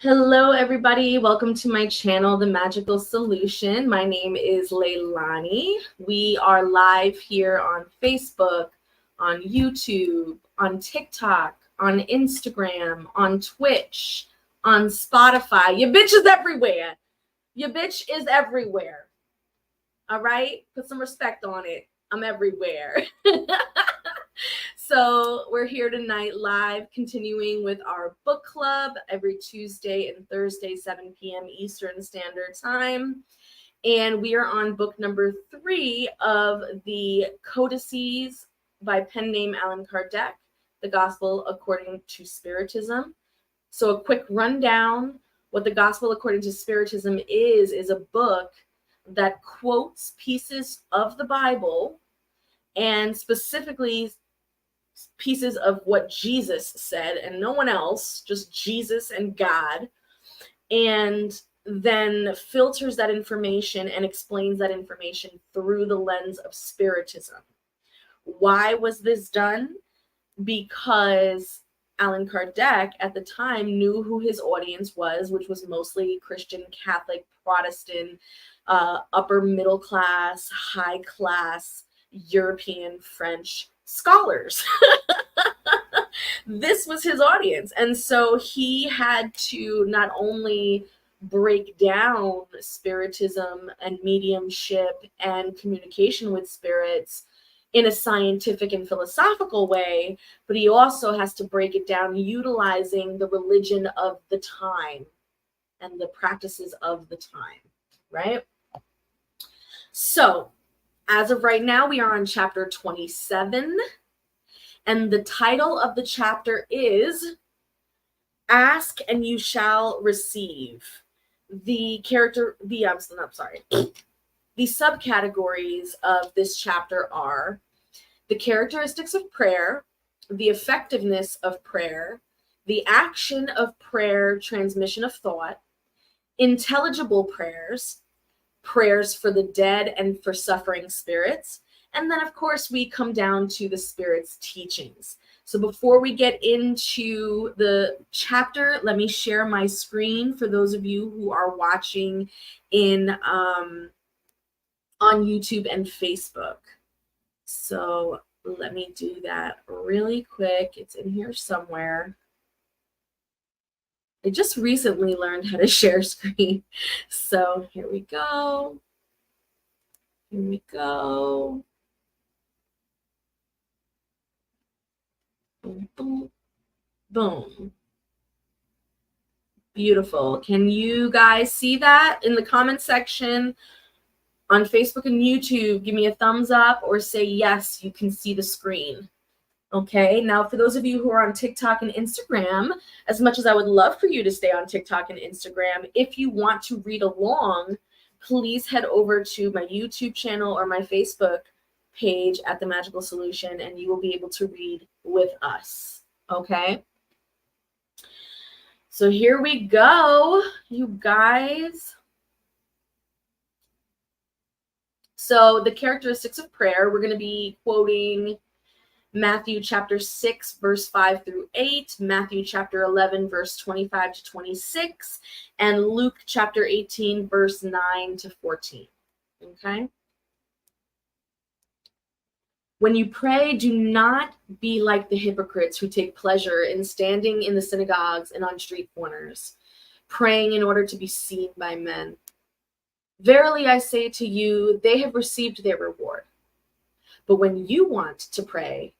Hello, everybody. Welcome to my channel, The Magical Solution. My name is Leilani. We are live here on Facebook, on YouTube, on TikTok, on Instagram, on Twitch, on Spotify. Your bitch is everywhere. Your bitch is everywhere. All right? Put some respect on it. I'm everywhere. So we're here tonight live, continuing with our book club every Tuesday and Thursday, 7 p.m. Eastern Standard Time. And we are on book number 3 of the Codices by pen name Allan Kardec, The Gospel According to Spiritism. So a quick rundown. What the Gospel According to Spiritism is a book that quotes pieces of the Bible, and specifically pieces of what Jesus said and no one else, just Jesus and God, and then filters that information and explains that information through the lens of Spiritism. Why was this done? Because Allan Kardec at the time knew who his audience was, which was mostly Christian, Catholic, Protestant, upper middle class, high class, European, French scholars. This was his audience. And so he had to not only break down Spiritism and mediumship and communication with spirits in a scientific and philosophical way, but he also has to break it down utilizing the religion of the time and the practices of the time, right? So, as of right now, we are on chapter 27, and the title of the chapter is Ask and You Shall Receive. The subcategories of this chapter are the characteristics of prayer, the effectiveness of prayer, the action of prayer, transmission of thought, intelligible prayers, prayers for the dead and for suffering spirits, and then, of course, we come down to the Spirit's teachings. So before we get into the chapter, let me share my screen for those of you who are watching in on YouTube and Facebook. So let me do that really quick. It's in here somewhere. I just recently learned how to share screen. So here we go. Here we go. Boom, boom, boom. Beautiful. Can you guys see that in the comment section on Facebook and YouTube? Give me a thumbs up or say yes, you can see the screen. Okay, now for those of you who are on TikTok and Instagram, as much as I would love for you to stay on TikTok and Instagram, if you want to read along, please head over to my YouTube channel or my Facebook page at The Magical Solution, and you will be able to read with us. Okay? So here we go, you guys. So the characteristics of prayer, we're going to be quoting Matthew chapter 6, verse 5 through 8, Matthew chapter 11, verse 25 to 26, and Luke chapter 18, verse 9 to 14. Okay? When you pray, do not be like the hypocrites who take pleasure in standing in the synagogues and on street corners, praying in order to be seen by men. Verily I say to you, they have received their reward. But when you want to pray,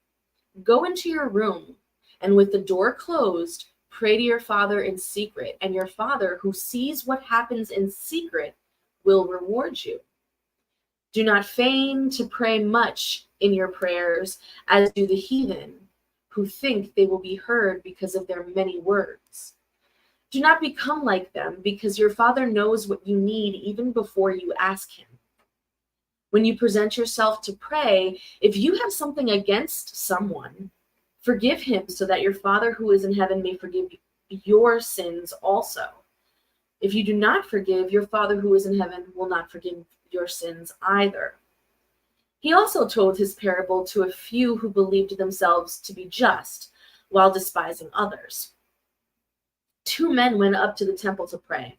go into your room, and with the door closed, pray to your Father in secret, and your Father, who sees what happens in secret, will reward you. Do not feign to pray much in your prayers, as do the heathen, who think they will be heard because of their many words. Do not become like them, because your Father knows what you need even before you ask him. When you present yourself to pray, if you have something against someone, forgive him, so that your Father who is in heaven may forgive your sins also. If you do not forgive, your Father who is in heaven will not forgive your sins either. He also told his parable to a few who believed themselves to be just, while despising others. 2 men went up to the temple to pray.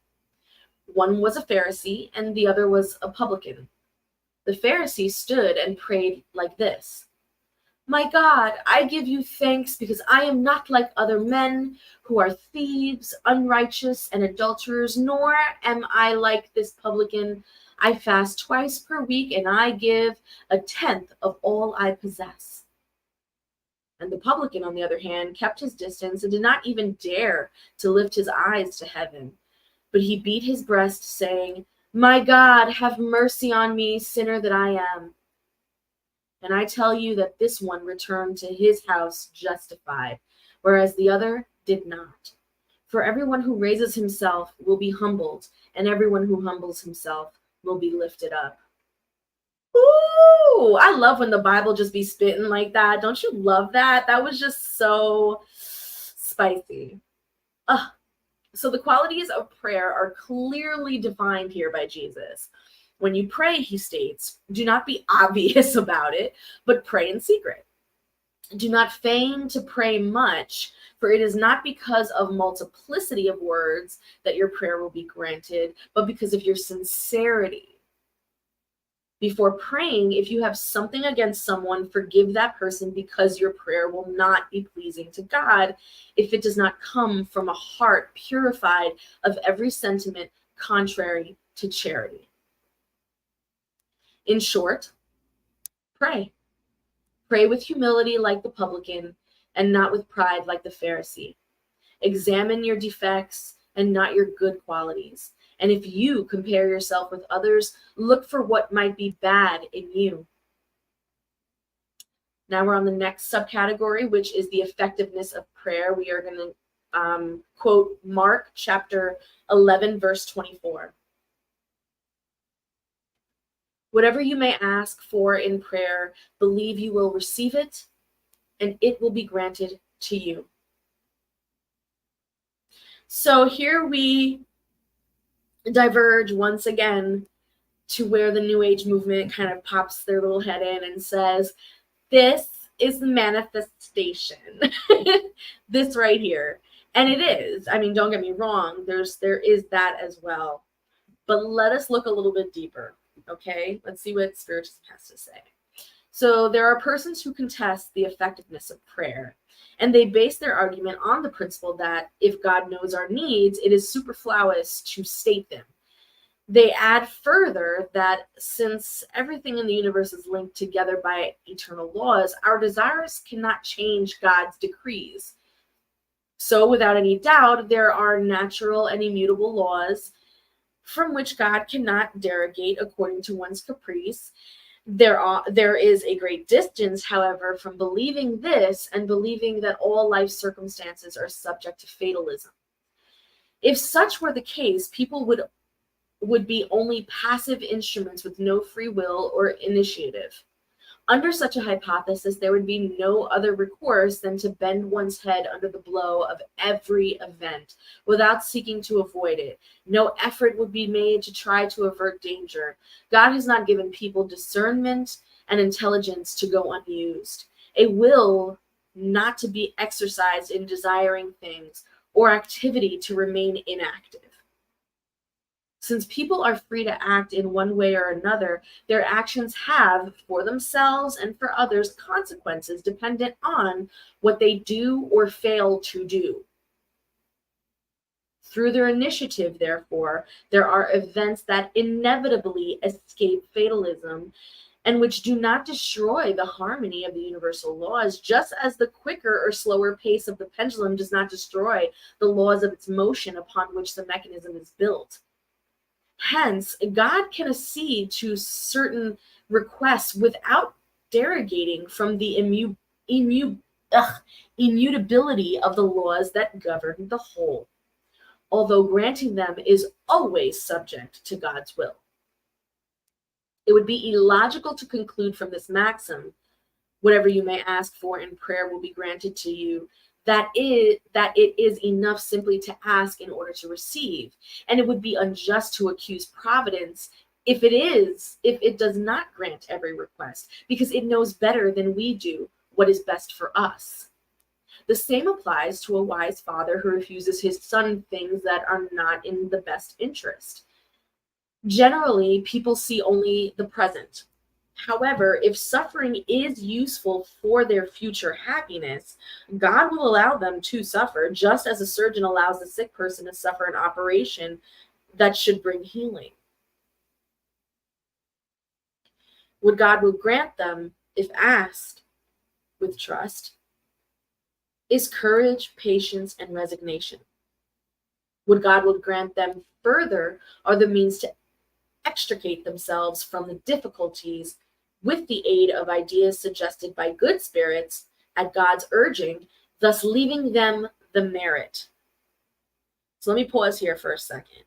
One was a Pharisee and the other was a publican. The Pharisee stood and prayed like this: My God, I give you thanks because I am not like other men who are thieves, unrighteous, and adulterers, nor am I like this publican. I fast twice per week and I give 1/10 of all I possess. And the publican, on the other hand, kept his distance and did not even dare to lift his eyes to heaven. But he beat his breast, saying, My God, have mercy on me, sinner that I am. And I tell you that this one returned to his house justified, whereas the other did not. For everyone who raises himself will be humbled, and everyone who humbles himself will be lifted up. Ooh, I love when the Bible just be spitting like that. Don't you love that? That was just so spicy. So the qualities of prayer are clearly defined here by Jesus. When you pray, he states, do not be obvious about it, but pray in secret. Do not feign to pray much, for it is not because of multiplicity of words that your prayer will be granted, but because of your sincerity. Before praying, if you have something against someone, forgive that person, because your prayer will not be pleasing to God if it does not come from a heart purified of every sentiment contrary to charity. In short, pray. Pray with humility like the publican, and not with pride like the Pharisee. Examine your defects and not your good qualities. And if you compare yourself with others, look for what might be bad in you. Now we're on the next subcategory, which is the effectiveness of prayer. We are going to quote Mark chapter 11, verse 24. Whatever you may ask for in prayer, believe you will receive it, and it will be granted to you. So here we diverge once again to where the New Age movement kind of pops their little head in and says, this is the manifestation. This right here. And it is. I mean, don't get me wrong. There is that as well. But let us look a little bit deeper. Okay? Let's see what Spiritism has to say. So there are persons who contest the effectiveness of prayer. And they base their argument on the principle that if God knows our needs, it is superfluous to state them. They add further that since everything in the universe is linked together by eternal laws, our desires cannot change God's decrees. So without any doubt, there are natural and immutable laws from which God cannot derogate according to one's caprice. There is a great distance, however, from believing this and believing that all life circumstances are subject to fatalism. If such were the case, people would be only passive instruments with no free will or initiative. Under such a hypothesis, there would be no other recourse than to bend one's head under the blow of every event without seeking to avoid it. No effort would be made to try to avert danger. God has not given people discernment and intelligence to go unused, a will not to be exercised in desiring things, or activity to remain inactive. Since people are free to act in one way or another, their actions have, for themselves and for others, consequences dependent on what they do or fail to do. Through their initiative, therefore, there are events that inevitably escape fatalism and which do not destroy the harmony of the universal laws, just as the quicker or slower pace of the pendulum does not destroy the laws of its motion upon which the mechanism is built. Hence, God can accede to certain requests without derogating from the immutability of the laws that govern the whole, although granting them is always subject to God's will. It would be illogical to conclude from this maxim, whatever you may ask for in prayer will be granted to you, that it is enough simply to ask in order to receive. And it would be unjust to accuse Providence if it does not grant every request, because it knows better than we do what is best for us. The same applies to a wise father who refuses his son things that are not in the best interest. Generally, people see only the present. However, if suffering is useful for their future happiness, God will allow them to suffer, just as a surgeon allows a sick person to suffer an operation that should bring healing. What God will grant them, if asked with trust, is courage, patience, and resignation. What God will grant them further are the means to extricate themselves from the difficulties with the aid of ideas suggested by good spirits at God's urging, thus leaving them the merit. So let me pause here for a second.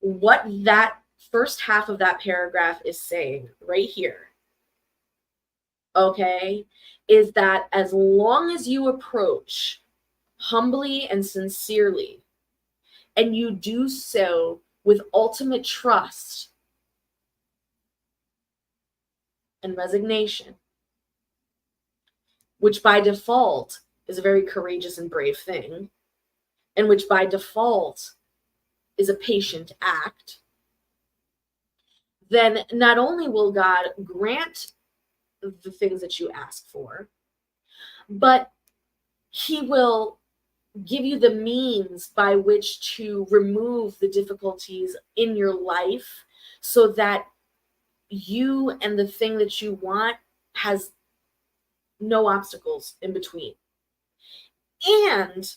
What that first half of that paragraph is saying right here, okay, is that as long as you approach humbly and sincerely, and you do so with ultimate trust and resignation, which by default is a very courageous and brave thing, and which by default is a patient act, then not only will God grant the things that you ask for, but he will give you the means by which to remove the difficulties in your life so that you and the thing that you want has no obstacles in between. And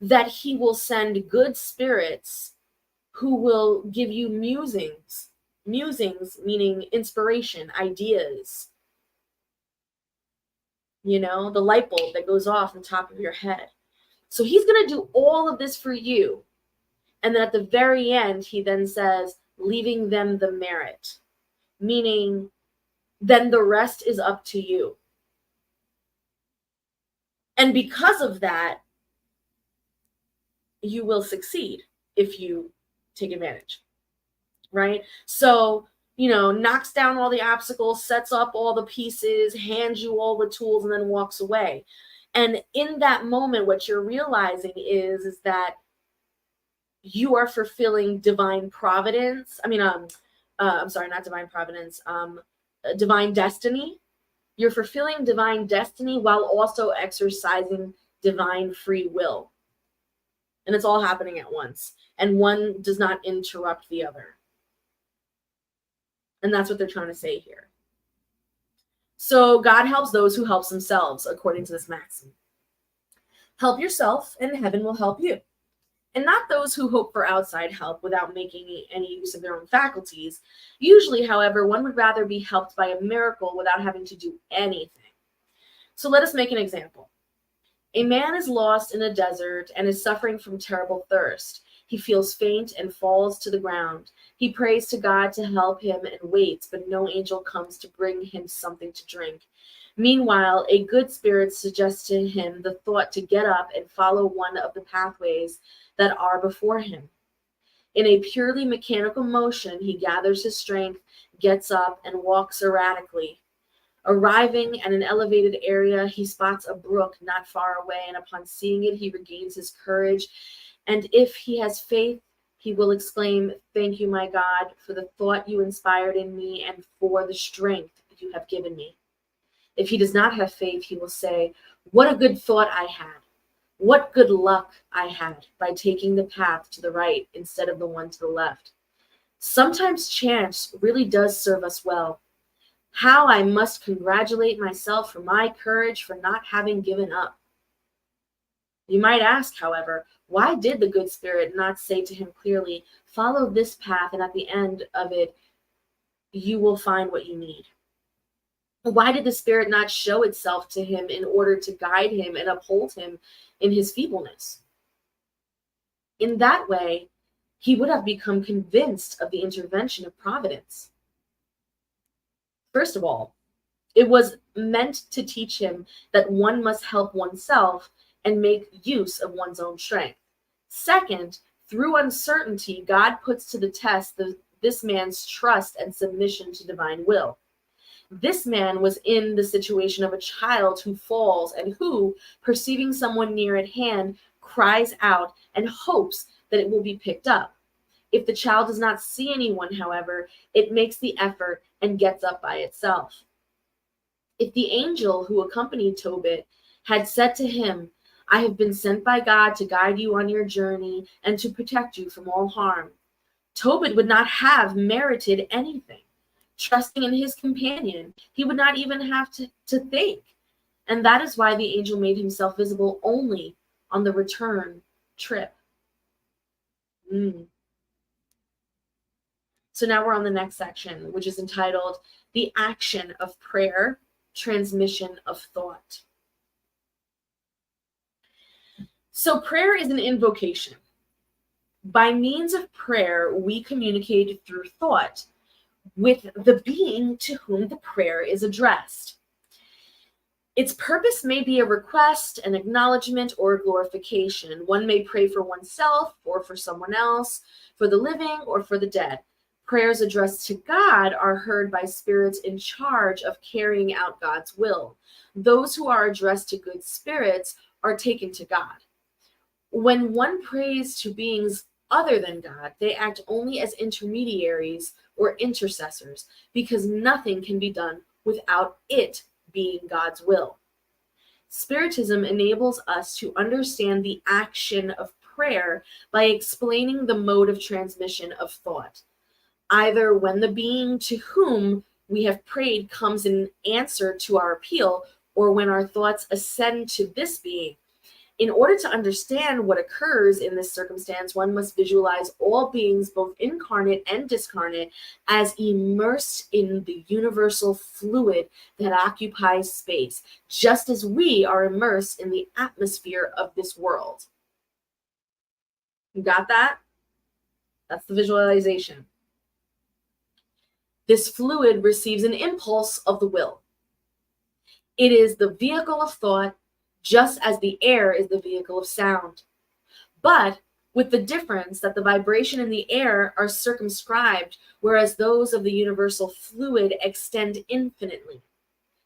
that he will send good spirits who will give you musings meaning inspiration, ideas, the light bulb that goes off on top of your head. So he's going to do all of this for you. And then at the very end, he then says, leaving them the merit, meaning then the rest is up to you. And because of that, you will succeed if you take advantage, right? So, knocks down all the obstacles, sets up all the pieces, hands you all the tools, and then walks away. And in that moment, what you're realizing is that you are fulfilling divine providence. I'm sorry, not divine providence, divine destiny. You're fulfilling divine destiny while also exercising divine free will. And it's all happening at once. And one does not interrupt the other. And that's what they're trying to say here. So God helps those who help themselves, according to this maxim. Help yourself, and heaven will help you. And not those who hope for outside help without making any use of their own faculties. Usually, however, one would rather be helped by a miracle without having to do anything. So let us make an example. A man is lost in a desert and is suffering from terrible thirst. He feels faint and falls to the ground. He prays to God to help him and waits, but no angel comes to bring him something to drink. Meanwhile, a good spirit suggests to him the thought to get up and follow one of the pathways that are before him. In a purely mechanical motion, he gathers his strength, gets up, and walks erratically. Arriving at an elevated area, he spots a brook not far away, and upon seeing it, he regains his courage. And if he has faith, he will exclaim, "Thank you, my God, for the thought you inspired in me and for the strength you have given me." If he does not have faith, he will say, "What a good thought I had. What good luck I had by taking the path to the right instead of the one to the left." Sometimes chance really does serve us well. How I must congratulate myself for my courage for not having given up. You might ask, however, why did the good spirit not say to him clearly, "Follow this path, and at the end of it, you will find what you need"? Why did the spirit not show itself to him in order to guide him and uphold him in his feebleness? In that way, he would have become convinced of the intervention of providence. First of all, it was meant to teach him that one must help oneself and make use of one's own strength. Second, through uncertainty, God puts to the test this man's trust and submission to divine will. This man was in the situation of a child who falls and who, perceiving someone near at hand, cries out and hopes that it will be picked up. If the child does not see anyone, however, it makes the effort and gets up by itself. If the angel who accompanied Tobit had said to him, I have been sent by God to guide you on your journey and to protect you from all harm, Tobit would not have merited anything. Trusting in his companion, he would not even have to think. And that is why the angel made himself visible only on the return trip. So now we're on the next section, which is entitled The Action of Prayer, Transmission of Thought. So prayer is an invocation. By means of prayer, we communicate through thought with the being to whom the prayer is addressed. Its purpose may be a request, an acknowledgement, or a glorification. One may pray for oneself or for someone else, for the living or for the dead. Prayers addressed to God are heard by spirits in charge of carrying out God's will. Those who are addressed to good spirits are taken to God. When one prays to beings other than God, they act only as intermediaries or intercessors, because nothing can be done without it being God's will. Spiritism enables us to understand the action of prayer by explaining the mode of transmission of thought. Either when the being to whom we have prayed comes in answer to our appeal, or when our thoughts ascend to this being. In order to understand what occurs in this circumstance, one must visualize all beings, both incarnate and discarnate, as immersed in the universal fluid that occupies space, just as we are immersed in the atmosphere of this world. You got that? That's the visualization. This fluid receives an impulse of the will. It is the vehicle of thought, just as the air is the vehicle of sound. But with the difference that the vibration in the air are circumscribed, whereas those of the universal fluid extend infinitely.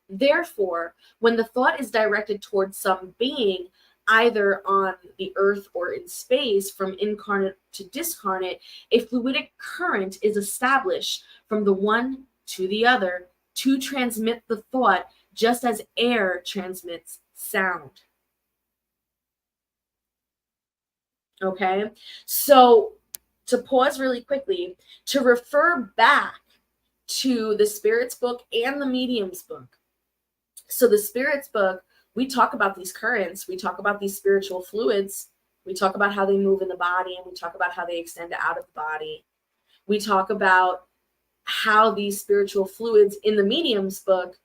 Therefore, when the thought is directed towards some being, either on the earth or in space, from incarnate to discarnate, a fluidic current is established from the one to the other to transmit the thought, just as air transmits sound. Okay, so to pause really quickly, to refer back to the Spirits book and the Mediums book. So the Spirits book, we talk about these currents, we talk about these spiritual fluids, we talk about how they move in the body, and we talk about how they extend out of the body. We talk about how these spiritual fluids in the Mediums book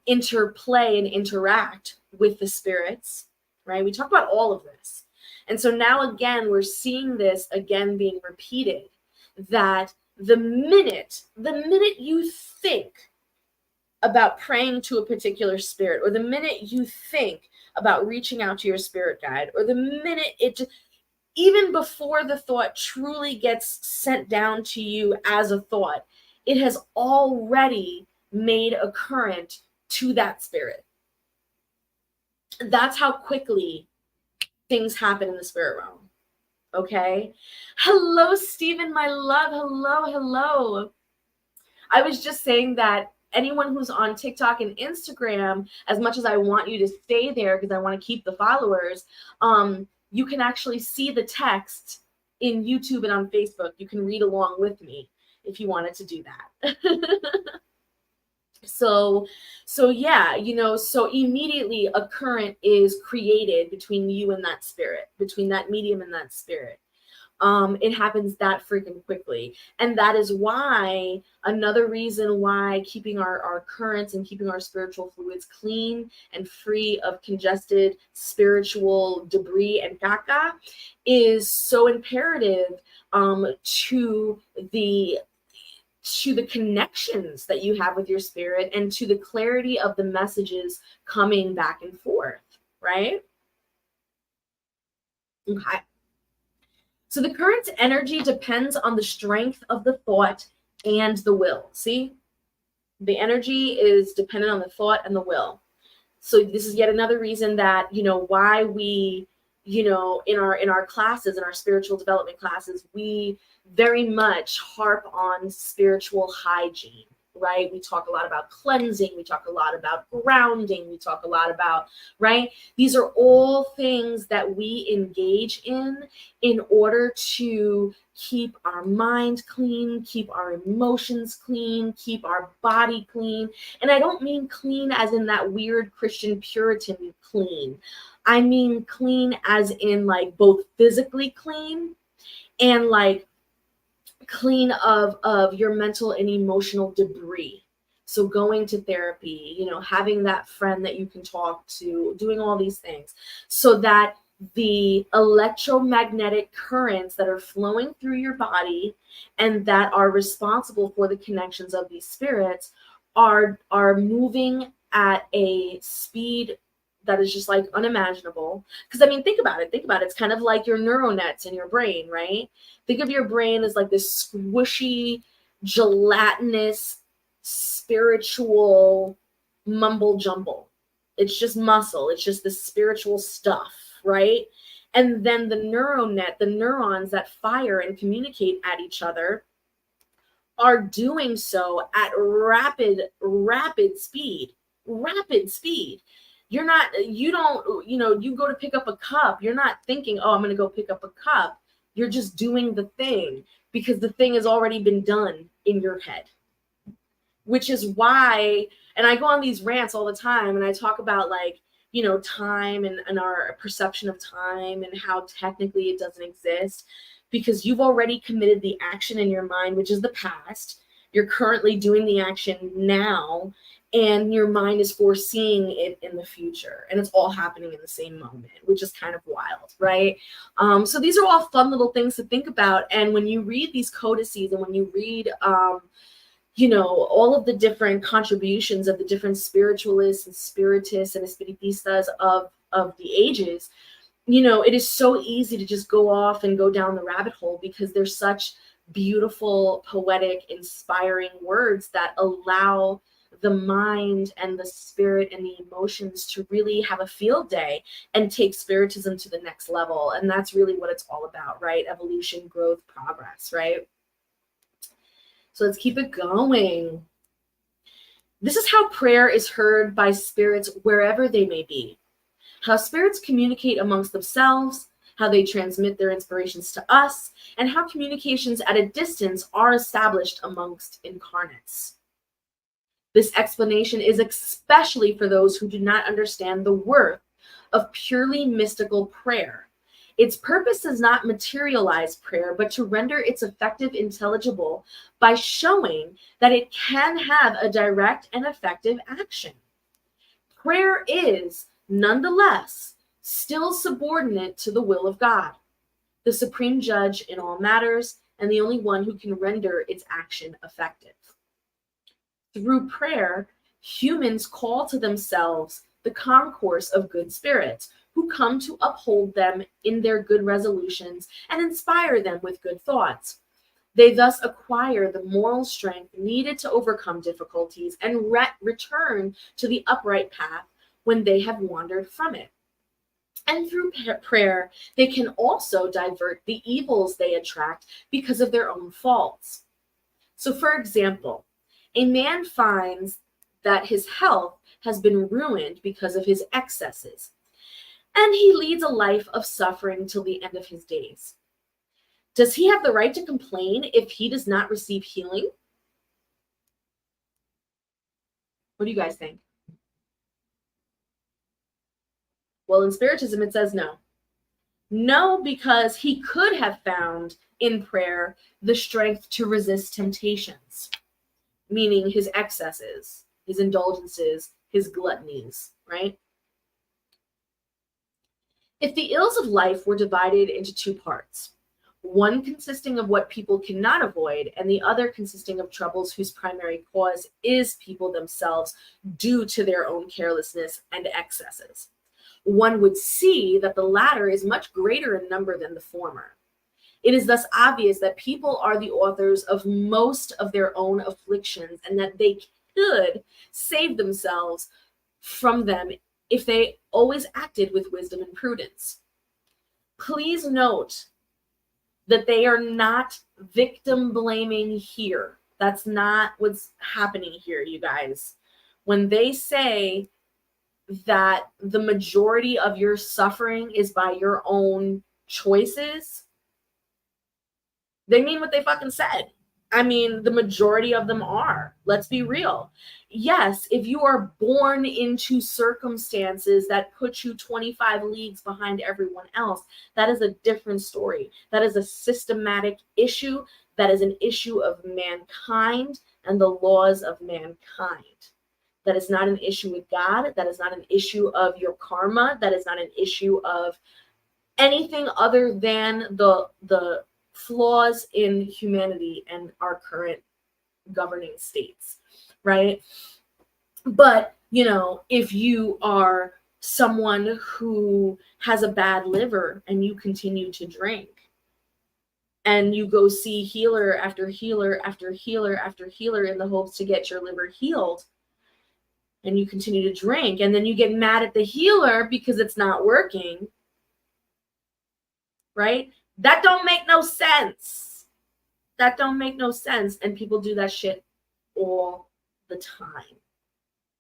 interplay and interact with the spirits, right? We talk about all of this. And so now again, we're seeing this again being repeated, that the minute you think about praying to a particular spirit, or the minute you think about reaching out to your spirit guide, or the minute even before the thought truly gets sent down to you as a thought, it has already made a current to that spirit. That's how quickly things happen in the spirit realm. Okay. Hello, Stephen, my love. Hello. I was just saying that anyone who's on TikTok and Instagram, as much as I want you to stay there because I want to keep the followers, you can actually see the text in YouTube and on Facebook. You can read along with me if you wanted to do that. So yeah, so immediately a current is created between you and that spirit, between that medium and that spirit. It happens that freaking quickly. And that is why, another reason why keeping our currents and keeping our spiritual fluids clean and free of congested spiritual debris and caca is so imperative to the connections that you have with your spirit and to the clarity of the messages coming back and forth, right? Okay. So the current's energy depends on the strength of the thought and the will. See? The energy is dependent on the thought and the will. So this is yet another reason that, why we, in our classes, in our spiritual development classes, we very much harp on spiritual hygiene, right? We talk a lot about cleansing, we talk a lot about grounding, we talk a lot about, right? These are all things that we engage in order to keep our mind clean, keep our emotions clean, keep our body clean. And I don't mean clean as in that weird Christian Puritan clean. I mean clean as in like both physically clean and like clean of your mental and emotional debris. So going to therapy, having that friend that you can talk to, doing all these things so that the electromagnetic currents that are flowing through your body and that are responsible for the connections of these spirits are moving at a speed that is just like unimaginable. Because I mean, think about it. It's kind of like your neural nets in your brain, right? Think of your brain as like this squishy, gelatinous, spiritual mumble jumble. It's just muscle. It's just this spiritual stuff, right? And then the the neurons that fire and communicate at each other are doing so at rapid speed. You go to pick up a cup, you're not thinking, oh, I'm going to go pick up a cup. You're just doing the thing because the thing has already been done in your head. Which is why, and I go on these rants all the time and I talk about like, time and our perception of time and how technically it doesn't exist because you've already committed the action in your mind, which is the past. You're currently doing the action now, and your mind is foreseeing it in the future, and it's all happening in the same moment, which is kind of wild, right? So these are all fun little things to think about. And when you read these codices and when you read all of the different contributions of the different spiritualists and spiritists and espiritistas of the ages, it is so easy to just go off and go down the rabbit hole because there's such beautiful, poetic, inspiring words that allow the mind and the spirit and the emotions to really have a field day and take spiritism to the next level. And that's really what it's all about, right? Evolution, growth, progress, right? So let's keep it going. This is how prayer is heard by spirits wherever they may be. How spirits communicate amongst themselves, how they transmit their inspirations to us, and how communications at a distance are established amongst incarnates. This explanation is especially for those who do not understand the worth of purely mystical prayer. Its purpose is not materialize prayer, but to render its effective intelligible by showing that it can have a direct and effective action. Prayer is, nonetheless, still subordinate to the will of God, the supreme judge in all matters, and the only one who can render its action effective. Through prayer, humans call to themselves the concourse of good spirits, who come to uphold them in their good resolutions and inspire them with good thoughts. They thus acquire the moral strength needed to overcome difficulties and return to the upright path when they have wandered from it. And through prayer, they can also divert the evils they attract because of their own faults. So, for example, a man finds that his health has been ruined because of his excesses, and he leads a life of suffering till the end of his days. Does he have the right to complain if he does not receive healing? What do you guys think? Well, in Spiritism, it says no. No, because he could have found in prayer the strength to resist temptations, meaning his excesses, his indulgences, his gluttonies, right? If the ills of life were divided into two parts, one consisting of what people cannot avoid, and the other consisting of troubles whose primary cause is people themselves due to their own carelessness and excesses, one would see that the latter is much greater in number than the former. It is thus obvious that people are the authors of most of their own afflictions, and that could save themselves from them if they always acted with wisdom and prudence. Please note that they are not victim blaming here. That's not what's happening here, you guys. When they say that the majority of your suffering is by your own choices, they mean what they fucking said. I mean, the majority of them are. Let's be real. Yes, if you are born into circumstances that put you 25 leagues behind everyone else, that is a different story. That is a systematic issue. That is an issue of mankind and the laws of mankind. That is not an issue with God. That is not an issue of your karma. That is not an issue of anything other than the flaws in humanity and our current governing states, right? But, you know, if you are someone who has a bad liver and you continue to drink, and you go see healer after healer after healer after healer in the hopes to get your liver healed, and you continue to drink, and then you get mad at the healer because it's not working, right? That don't make no sense. That don't make no sense. And people do that shit all the time,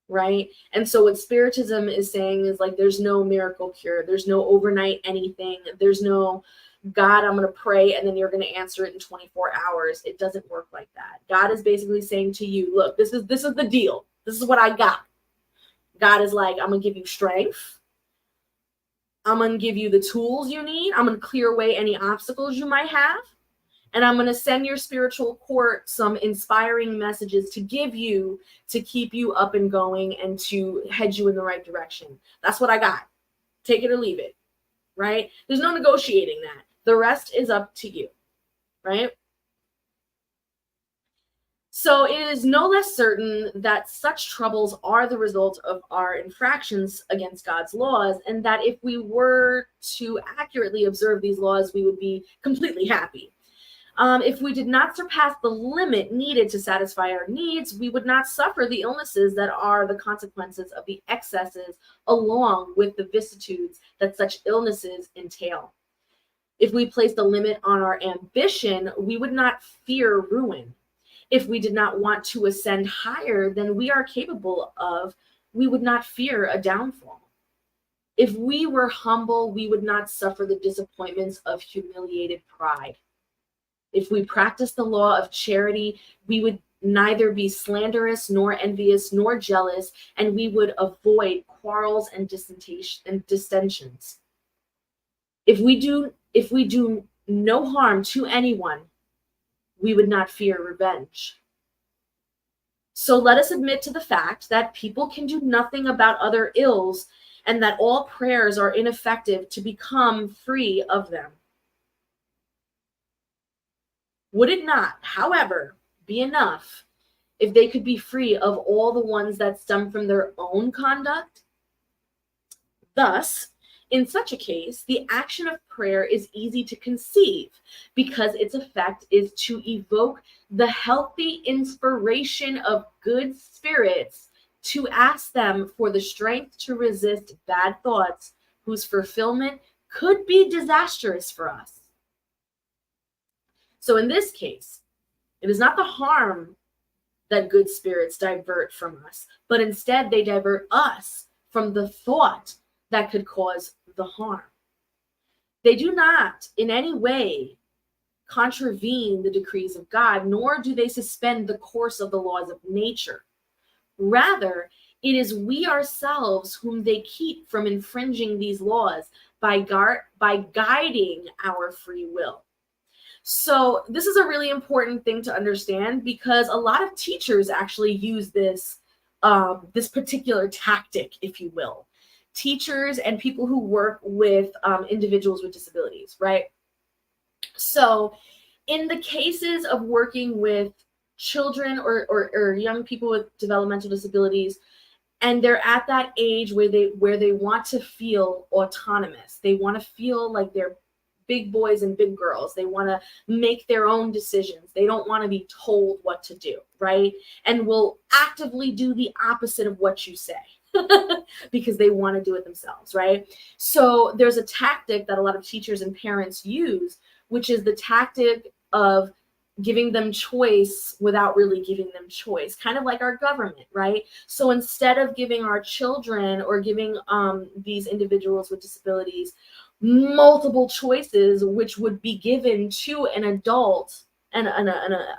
right? And so what Spiritism is saying is like, there's no miracle cure. There's no overnight anything. There's no, God, I'm going to pray and then you're going to answer it in 24 hours. It doesn't work like that. God is basically saying to you, look, this is the deal. This is what I got. God is like, I'm going to give you strength. I'm going to give you the tools you need. I'm going to clear away any obstacles you might have. And I'm going to send your spiritual court some inspiring messages to give you, to keep you up and going and to head you in the right direction. That's what I got. Take it or leave it, right? There's no negotiating that. The rest is up to you, right? So it is no less certain that such troubles are the result of our infractions against God's laws, and that if we were to accurately observe these laws, we would be completely happy. If we did not surpass the limit needed to satisfy our needs, we would not suffer the illnesses that are the consequences of the excesses along with the vicissitudes that such illnesses entail. If we placed a limit on our ambition, we would not fear ruin. If we did not want to ascend higher than we are capable of, we would not fear a downfall. If we were humble, we would not suffer the disappointments of humiliated pride. If we practiced the law of charity, we would neither be slanderous, nor envious, nor jealous, and we would avoid quarrels and dissensions. If we do no harm to anyone, we would not fear revenge. So let us admit to the fact that people can do nothing about other ills and that all prayers are ineffective to become free of them. Would it not, however, be enough if they could be free of all the ones that stem from their own conduct? Thus, in such a case, the action of prayer is easy to conceive because its effect is to evoke the healthy inspiration of good spirits, to ask them for the strength to resist bad thoughts whose fulfillment could be disastrous for us. So in this case, it is not the harm that good spirits divert from us, but instead they divert us from the thought that could cause the harm. They do not in any way contravene the decrees of God, nor do they suspend the course of the laws of nature. Rather, it is we ourselves whom they keep from infringing these laws by guiding our free will. So this is a really important thing to understand, because a lot of teachers actually use this particular tactic, if you will. Teachers and people who work with individuals with disabilities, right? So in the cases of working with children or young people with developmental disabilities, and they're at that age where they want to feel autonomous, they want to feel like they're big boys and big girls. They want to make their own decisions. They don't want to be told what to do, right? And will actively do the opposite of what you say because they want to do it themselves, right? So there's a tactic that a lot of teachers and parents use, which is the tactic of giving them choice without really giving them choice, kind of like our government, right? So instead of giving our children or giving these individuals with disabilities multiple choices, which would be given to an adult and a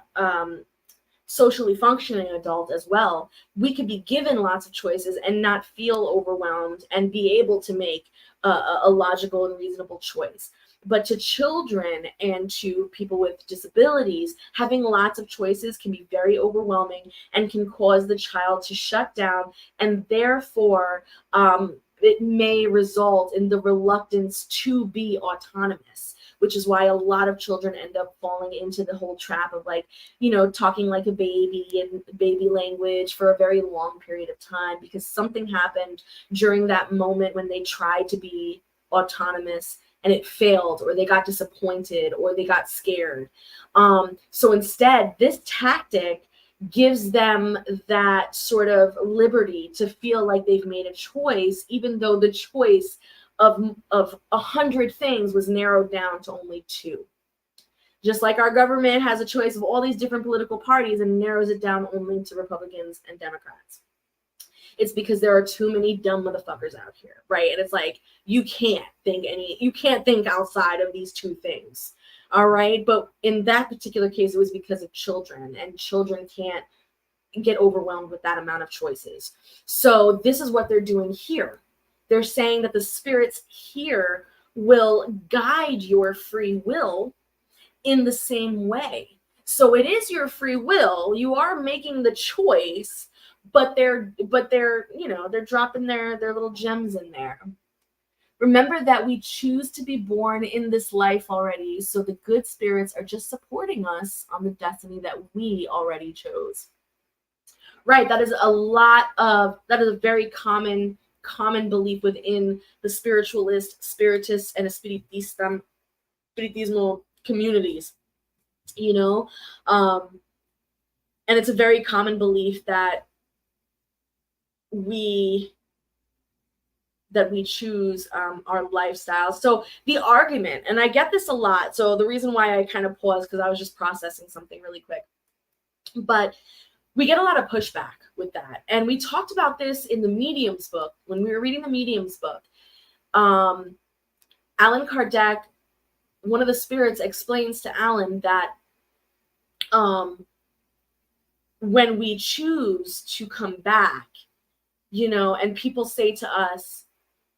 socially functioning adult as well, we could be given lots of choices and not feel overwhelmed and be able to make a logical and reasonable choice. But to children and to people with disabilities, having lots of choices can be very overwhelming and can cause the child to shut down, and therefore it may result in the reluctance to be autonomous, which is why a lot of children end up falling into the whole trap of, like, you know, talking like a baby and baby language for a very long period of time, because something happened during that moment when they tried to be autonomous and it failed, or they got disappointed, or they got scared. So instead, this tactic gives them that sort of liberty to feel like they've made a choice, even though the choice of 100 things was narrowed down to only 2. Just like our government has a choice of all these different political parties and narrows it down only to Republicans and Democrats. It's because there are too many dumb motherfuckers out here, right? And it's like, you can't think outside of these 2 things. All right. But in that particular case, it was because of children, and children can't get overwhelmed with that amount of choices. So this is what they're doing here. They're saying that the spirits here will guide your free will in the same way. So it is your free will. You are making the choice, but they're you know, they're dropping their little gems in there. Remember that we choose to be born in this life already, so the good spirits are just supporting us on the destiny that we already chose. Right, that is a very common belief within the spiritist and spiritismo communities, you know, and it's a very common belief that we choose our lifestyle. So the argument, and I get this a lot, so the reason why I kind of paused, because I was just processing something really quick, but we get a lot of pushback with that. And we talked about this in the Medium's book. When we were reading the Medium's book, Allan Kardec, one of the spirits, explains to Allan that when we choose to come back, you know, and people say to us,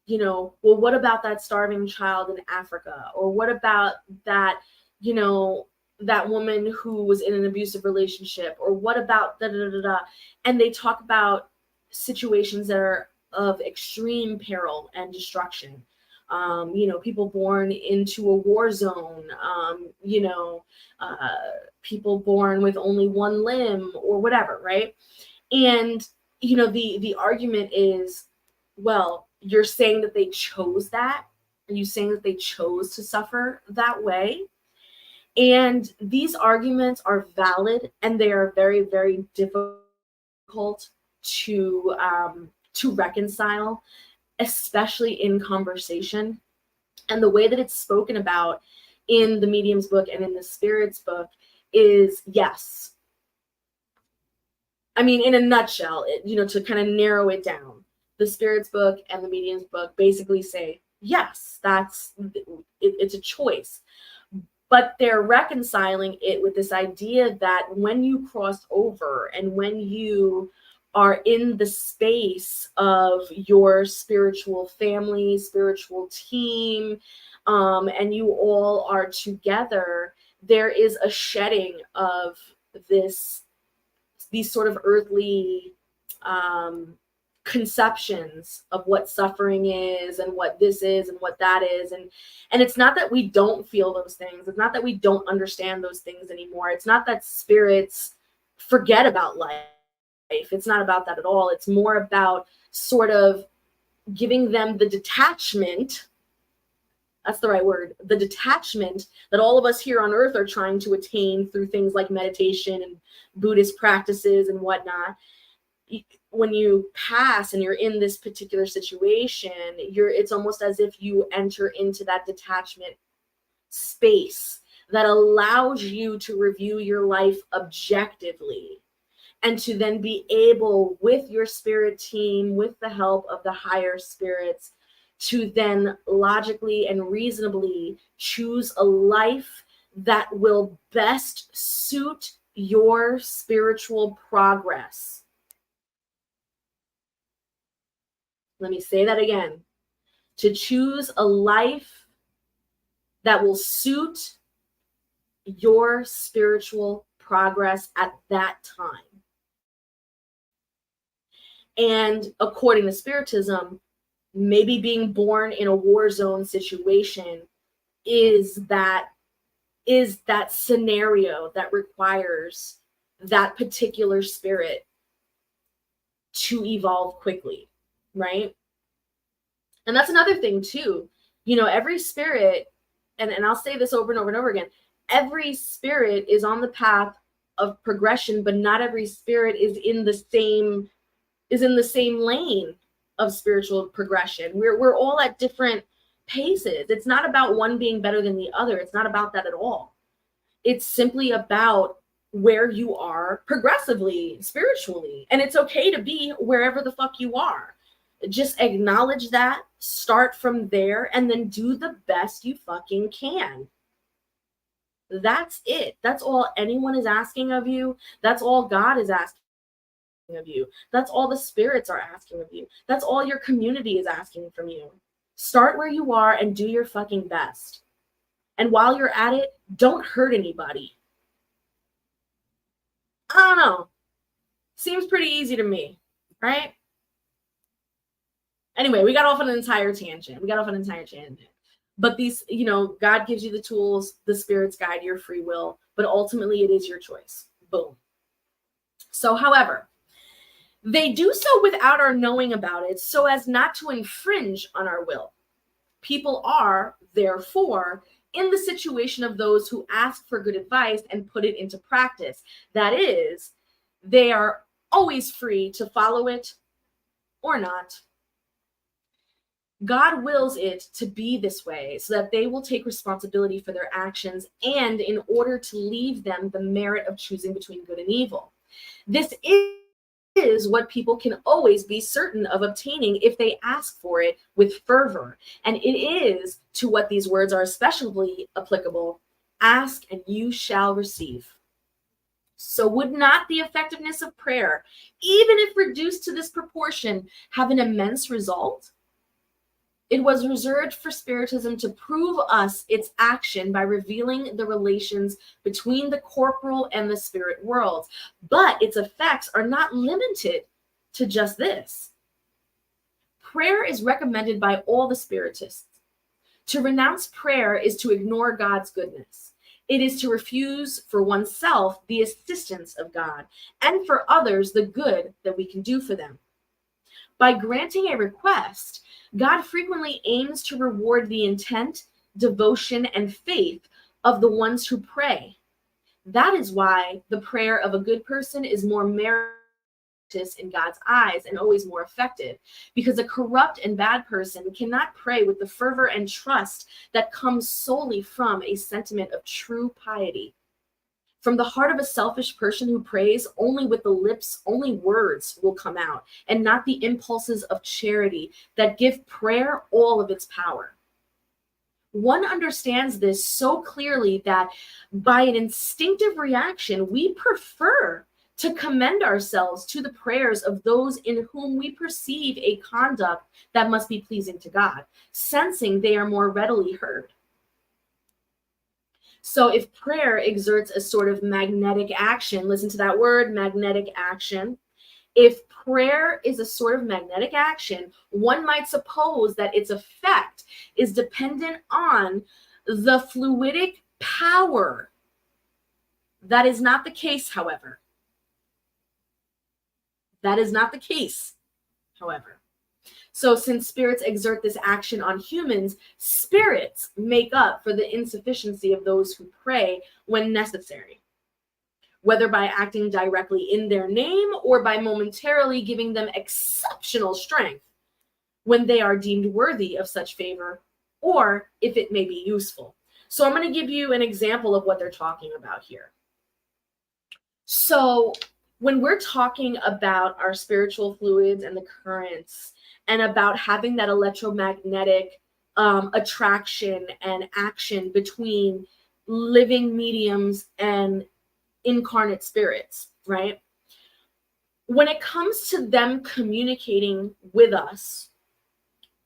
you know, well, what about that starving child in Africa? Or what about that, you know, that woman who was in an abusive relationship? Or what about da da da da? And they talk about situations that are of extreme peril and destruction. You know, people born into a war zone, you know, people born with only one limb or whatever, right? And, you know, the argument is, well, you're saying that they chose that? Are you saying that they chose to suffer that way? And these arguments are valid, and they are very, very difficult to reconcile, especially in conversation. And the way that it's spoken about in the Medium's book and in the Spirit's book is, yes. I mean, in a nutshell, you know, to kind of narrow it down, the Spirit's book and the Medium's book basically say, yes, it's a choice. But they're reconciling it with this idea that when you cross over and when you are in the space of your spiritual family, spiritual team, and you all are together, there is a shedding of these sort of earthly conceptions of what suffering is and what this is and what that is. And it's not that we don't feel those things. It's not that we don't understand those things anymore. It's not that spirits forget about life. It's not about that at all. It's more about sort of giving them the detachment that's the right word, the detachment that all of us here on earth are trying to attain through things like meditation and Buddhist practices and whatnot. When you pass and you're in this particular situation, it's almost as if you enter into that detachment space that allows you to review your life objectively and to then be able, with your spirit team, with the help of the higher spirits, to then logically and reasonably choose a life that will best suit your spiritual progress. Let me say that again. To choose a life that will suit your spiritual progress at that time. And according to Spiritism, maybe being born in a war zone situation is that scenario that requires that particular spirit to evolve quickly, right? And that's another thing too. Every spirit, and I'll say this over and over and over again, every spirit is on the path of progression, but not every spirit is in the same lane of spiritual progression. We're all at different paces. It's not about one being better than the other. It's not about that at all. It's simply about where you are progressively, spiritually. And it's okay to be wherever the fuck you are. Just acknowledge that, start from there, and then do the best you fucking can. That's it. That's all anyone is asking of you. That's all God is asking of you. That's all the spirits are asking of you. That's all your community is asking from you. Start where you are and do your fucking best. And while you're at it, don't hurt anybody. I don't know. Seems pretty easy to me, right? Anyway, we got off on an entire tangent. But these, God gives you the tools, the spirits guide your free will, but ultimately it is your choice. Boom. So, however, they do so without our knowing about it so as not to infringe on our will. People are, therefore, in the situation of those who ask for good advice and put it into practice. That is, they are always free to follow it or not. God wills it to be this way so that they will take responsibility for their actions and in order to leave them the merit of choosing between good and evil. This is what people can always be certain of obtaining if they ask for it with fervor. And it is to what these words are especially applicable: ask and you shall receive. So would not the effectiveness of prayer, even if reduced to this proportion, have an immense result? It was reserved for Spiritism to prove us its action by revealing the relations between the corporal and the spirit worlds. But its effects are not limited to just this. Prayer is recommended by all the Spiritists. To renounce prayer is to ignore God's goodness. It is to refuse for oneself the assistance of God, and for others the good that we can do for them. By granting a request, God frequently aims to reward the intent, devotion, and faith of the ones who pray. That is why the prayer of a good person is more meritorious in God's eyes and always more effective, because a corrupt and bad person cannot pray with the fervor and trust that comes solely from a sentiment of true piety. From the heart of a selfish person who prays only with the lips, only words will come out, and not the impulses of charity that give prayer all of its power. One understands this so clearly that by an instinctive reaction, we prefer to commend ourselves to the prayers of those in whom we perceive a conduct that must be pleasing to God, sensing they are more readily heard. So if prayer exerts a sort of magnetic action, listen to that word, magnetic action. If prayer is a sort of magnetic action, one might suppose that its effect is dependent on the fluidic power. That is not the case, however. So since spirits exert this action on humans, spirits make up for the insufficiency of those who pray when necessary, whether by acting directly in their name or by momentarily giving them exceptional strength when they are deemed worthy of such favor, or if it may be useful. So I'm going to give you an example of what they're talking about here. So when we're talking about our spiritual fluids and the currents, and about having that electromagnetic attraction and action between living mediums and incarnate spirits, right? When it comes to them communicating with us,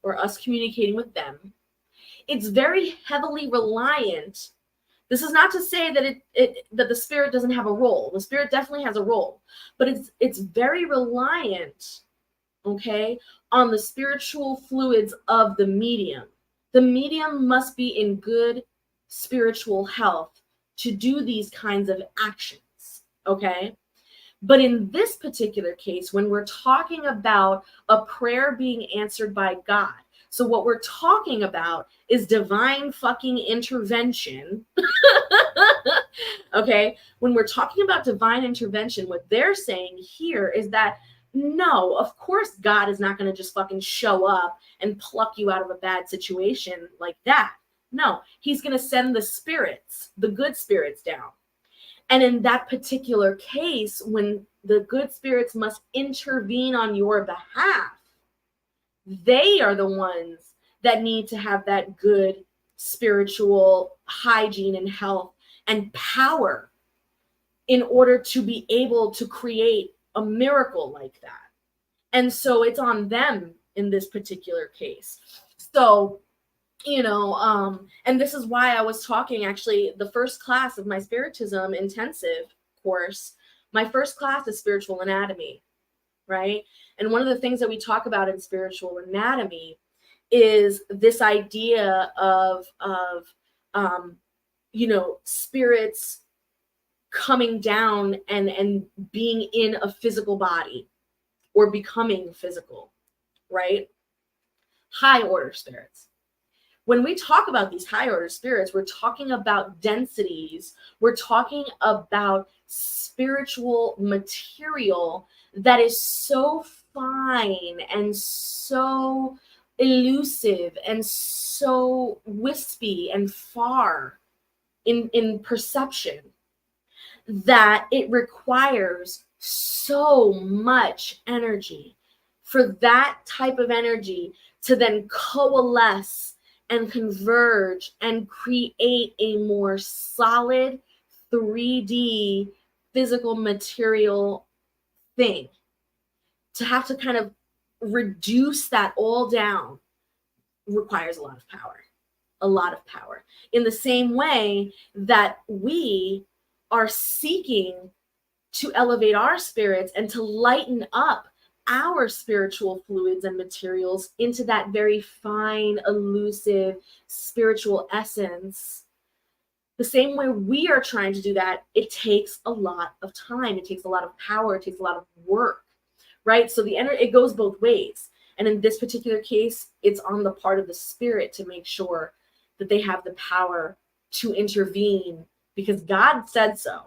or us communicating with them, it's very heavily reliant. This is not to say that that the spirit doesn't have a role. The spirit definitely has a role, but it's very reliant, okay, on the spiritual fluids of the medium. The medium must be in good spiritual health to do these kinds of actions, okay? But in this particular case, when we're talking about a prayer being answered by God, so what we're talking about is divine fucking intervention. Okay? When we're talking about divine intervention, what they're saying here is that no, of course God is not going to just fucking show up and pluck you out of a bad situation like that. No, he's going to send the spirits, the good spirits down. And in that particular case, when the good spirits must intervene on your behalf, they are the ones that need to have that good spiritual hygiene and health and power in order to be able to create a miracle like that. And so it's on them in this particular case. So, you know, and this is why I was talking, actually, the first class of my Spiritism intensive course, my first class is spiritual anatomy, right? And one of the things that we talk about in spiritual anatomy is this idea of you know, spirits coming down and being in a physical body or becoming physical, right? High order spirits. When we talk about these high order spirits, we're talking about densities. We're talking about spiritual material that is so fine and so elusive and so wispy and far in perception that it requires so much energy for that type of energy to then coalesce and converge and create a more solid 3D physical material thing. To have to kind of reduce that all down requires a lot of power. A lot of power. In the same way that we are seeking to elevate our spirits and to lighten up our spiritual fluids and materials into that very fine, elusive spiritual essence, the same way we are trying to do that, it takes a lot of time. It takes a lot of power. It takes a lot of work, right? So the energy, it goes both ways. And in this particular case, it's on the part of the spirit to make sure that they have the power to intervene because God said so.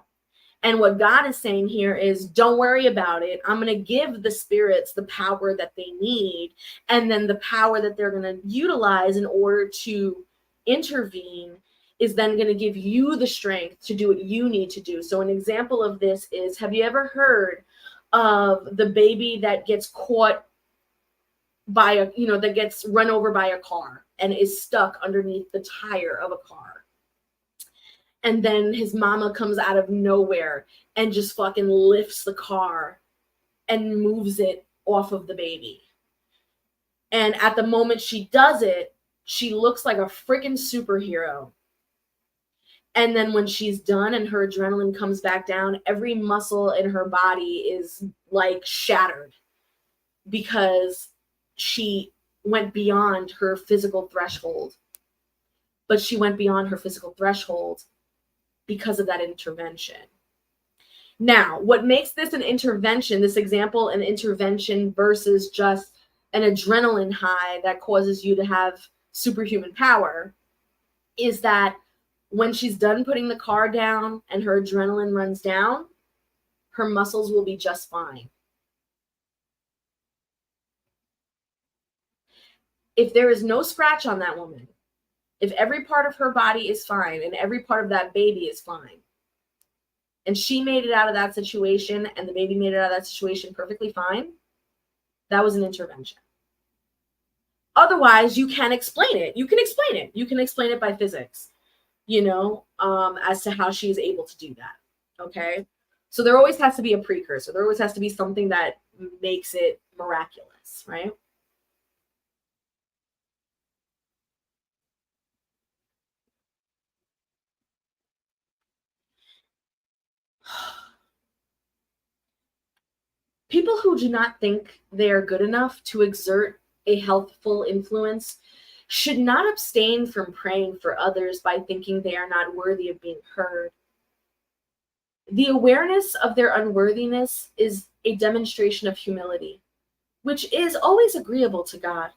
And what God is saying here is, don't worry about it. I'm going to give the spirits the power that they need, and then the power that they're going to utilize in order to intervene is then going to give you the strength to do what you need to do. So an example of this is, have you ever heard of the baby that gets caught by a, you know, that gets run over by a car and is stuck underneath the tire of a car? And then his mama comes out of nowhere and just fucking lifts the car and moves it off of the baby. And at the moment she does it, she looks like a freaking superhero. And then when she's done and her adrenaline comes back down, every muscle in her body is like shattered because she went beyond her physical threshold. But she went beyond her physical threshold because of that intervention. Now, what makes this an intervention, this example, an intervention versus just an adrenaline high that causes you to have superhuman power, is that when she's done putting the car down and her adrenaline runs down, her muscles will be just fine. If there is no scratch on that woman, if every part of her body is fine and every part of that baby is fine, and she made it out of that situation and the baby made it out of that situation perfectly fine, that was an intervention. Otherwise, you can explain it. You can explain it. You can explain it by physics, as to how she is able to do that. Okay? So there always has to be a precursor. There always has to be something that makes it miraculous, right? People who do not think they are good enough to exert a healthful influence should not abstain from praying for others by thinking they are not worthy of being heard. The awareness of their unworthiness is a demonstration of humility, which is always agreeable to God,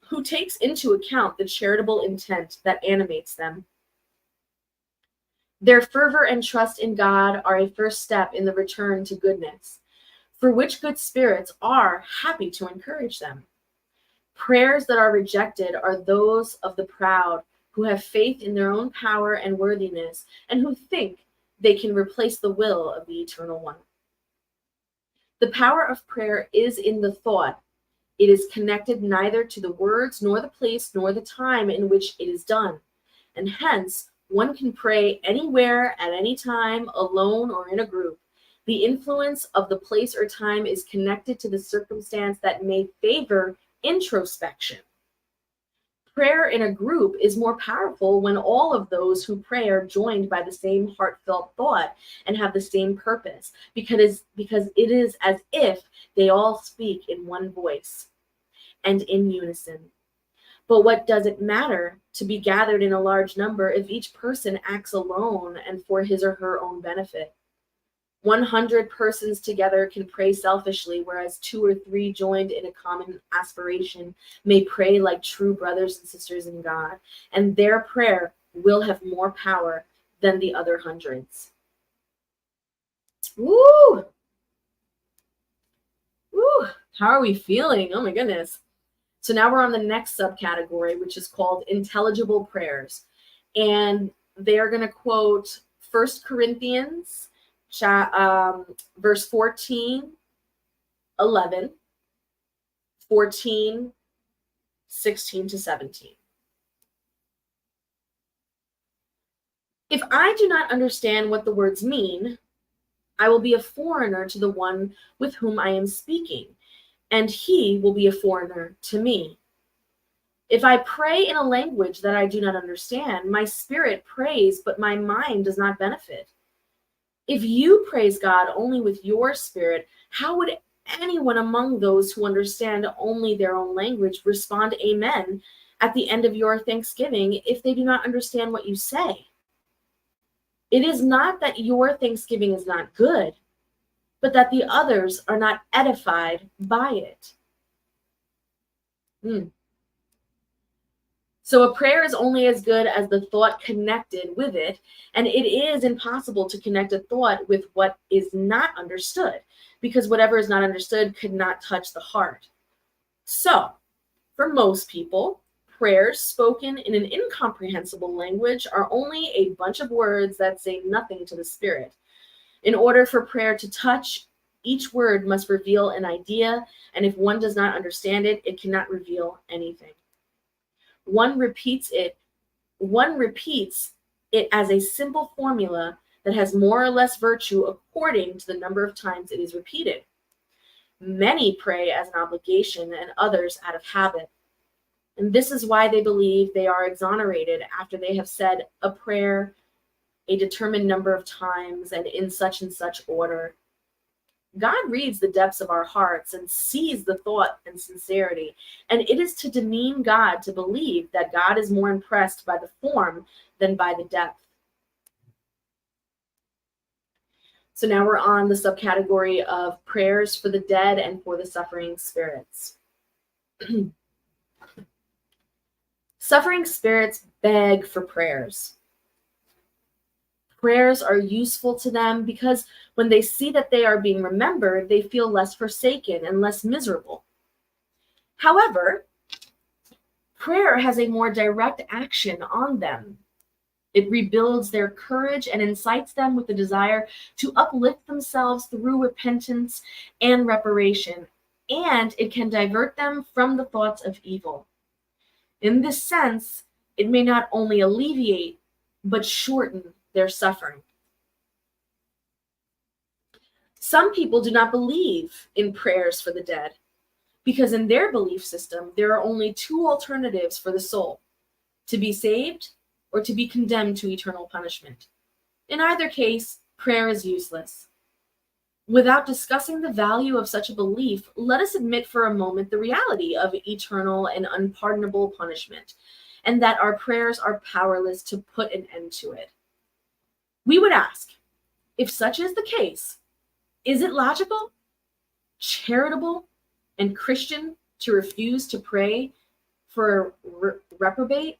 who takes into account the charitable intent that animates them. Their fervor and trust in God are a first step in the return to goodness, for which good spirits are happy to encourage them. Prayers that are rejected are those of the proud, who have faith in their own power and worthiness, and who think they can replace the will of the Eternal One. The power of prayer is in the thought. It is connected neither to the words, nor the place, nor the time in which it is done. And hence, one can pray anywhere, at any time, alone or in a group. The influence of the place or time is connected to the circumstance that may favor introspection. Prayer in a group is more powerful when all of those who pray are joined by the same heartfelt thought and have the same purpose, because it is as if they all speak in one voice and in unison. But what does it matter to be gathered in a large number if each person acts alone and for his or her own benefit? 100 persons together can pray selfishly, whereas 2 or 3 joined in a common aspiration may pray like true brothers and sisters in God, and their prayer will have more power than the other hundreds. Woo! Woo! How are we feeling? Oh my goodness. So now we're on the next subcategory, which is called intelligible prayers. And they are going to quote 1 Corinthians verse 14, 11, 14, 16 to 17. If I do not understand what the words mean, I will be a foreigner to the one with whom I am speaking, and he will be a foreigner to me. If I pray in a language that I do not understand, my spirit prays, but my mind does not benefit. If you praise God only with your spirit, how would anyone among those who understand only their own language respond amen at the end of your thanksgiving if they do not understand what you say? It is not that your thanksgiving is not good, but that the others are not edified by it. So a prayer is only as good as the thought connected with it, and it is impossible to connect a thought with what is not understood, because whatever is not understood could not touch the heart. So, for most people, prayers spoken in an incomprehensible language are only a bunch of words that say nothing to the spirit. In order for prayer to touch, each word must reveal an idea, and if one does not understand it, it cannot reveal anything. One repeats it as a simple formula that has more or less virtue according to the number of times it is repeated. Many pray as an obligation and others out of habit. And this is why they believe they are exonerated after they have said a prayer a determined number of times and in such order. God reads the depths of our hearts and sees the thought and sincerity, and it is to demean God to believe that God is more impressed by the form than by the depth. So now we're on the subcategory of prayers for the dead and for the suffering spirits. Suffering spirits beg for prayers. Prayers are useful to them because when they see that they are being remembered, they feel less forsaken and less miserable. However, prayer has a more direct action on them. It rebuilds their courage and incites them with the desire to uplift themselves through repentance and reparation, and it can divert them from the thoughts of evil. In this sense, it may not only alleviate, but shorten their suffering. Some people do not believe in prayers for the dead, because in their belief system, there are only two alternatives for the soul: to be saved or to be condemned to eternal punishment. In either case, prayer is useless. Without discussing the value of such a belief, let us admit for a moment the reality of eternal and unpardonable punishment, and that our prayers are powerless to put an end to it. We would ask, if such is the case, is it logical, charitable, and Christian to refuse to pray for a reprobate?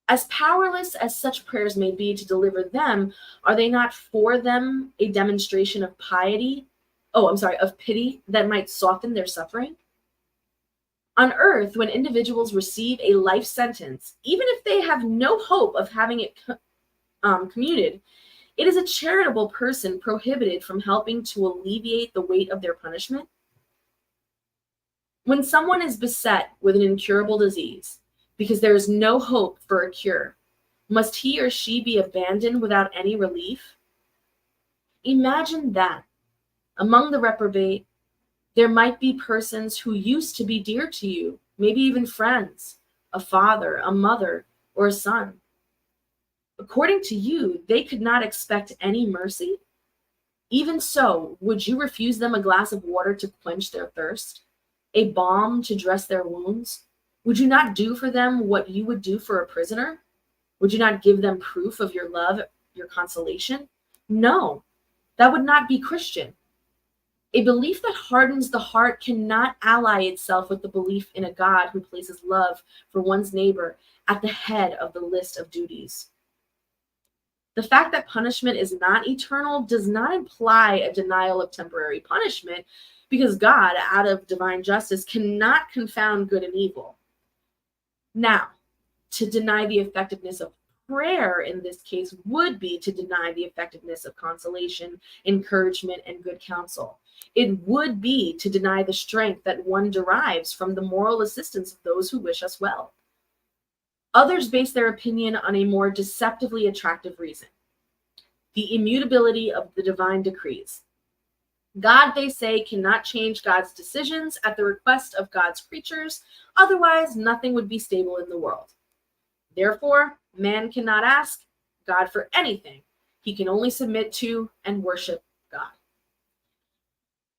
As powerless as such prayers may be to deliver them, are they not for them a demonstration of of pity that might soften their suffering? On earth, when individuals receive a life sentence, even if they have no hope of having it commuted, it is a charitable person prohibited from helping to alleviate the weight of their punishment? When someone is beset with an incurable disease, because there is no hope for a cure, must he or she be abandoned without any relief? Imagine that among the reprobate, there might be persons who used to be dear to you, maybe even friends, a father, a mother, or a son. According to you, they could not expect any mercy. Even so, would you refuse them a glass of water to quench their thirst, a balm to dress their wounds? Would you not do for them what you would do for a prisoner? Would you not give them proof of your love, your consolation? No, that would not be Christian. A belief that hardens the heart cannot ally itself with the belief in a God who places love for one's neighbor at the head of the list of duties. The fact that punishment is not eternal does not imply a denial of temporary punishment, because God, out of divine justice, cannot confound good and evil. Now, to deny the effectiveness of prayer in this case would be to deny the effectiveness of consolation, encouragement, and good counsel. It would be to deny the strength that one derives from the moral assistance of those who wish us well. Others base their opinion on a more deceptively attractive reason: the immutability of the divine decrees. God, they say, cannot change God's decisions at the request of God's creatures, otherwise nothing would be stable in the world. Therefore, man cannot ask God for anything. He can only submit to and worship God.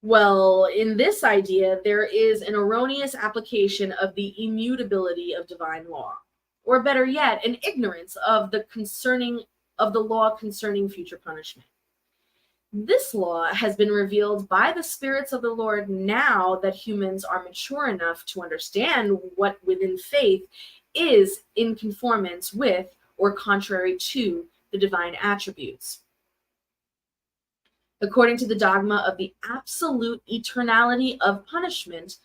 Well, in this idea, there is an erroneous application of the immutability of divine law, or better yet, an ignorance of the law concerning future punishment. This law has been revealed by the spirits of the Lord now that humans are mature enough to understand what within faith is in conformance with or contrary to the divine attributes. According to the dogma of the absolute eternality of punishment,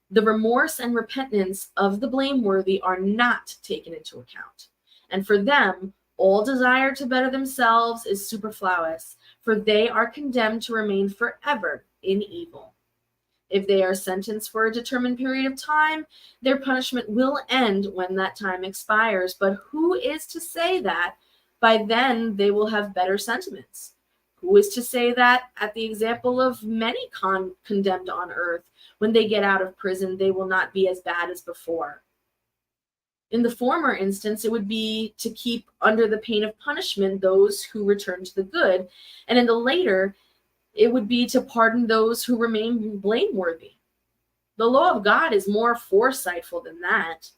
the remorse and repentance of the blameworthy are not taken into account. And for them, all desire to better themselves is superfluous, for they are condemned to remain forever in evil. If they are sentenced for a determined period of time, their punishment will end when that time expires. But who is to say that by then they will have better sentiments? Who is to say that, at the example of many condemned on earth, when they get out of prison, they will not be as bad as before? In the former instance, it would be to keep under the pain of punishment those who return to the good, and in the later, it would be to pardon those who remain blameworthy. The law of God is more foresightful than that,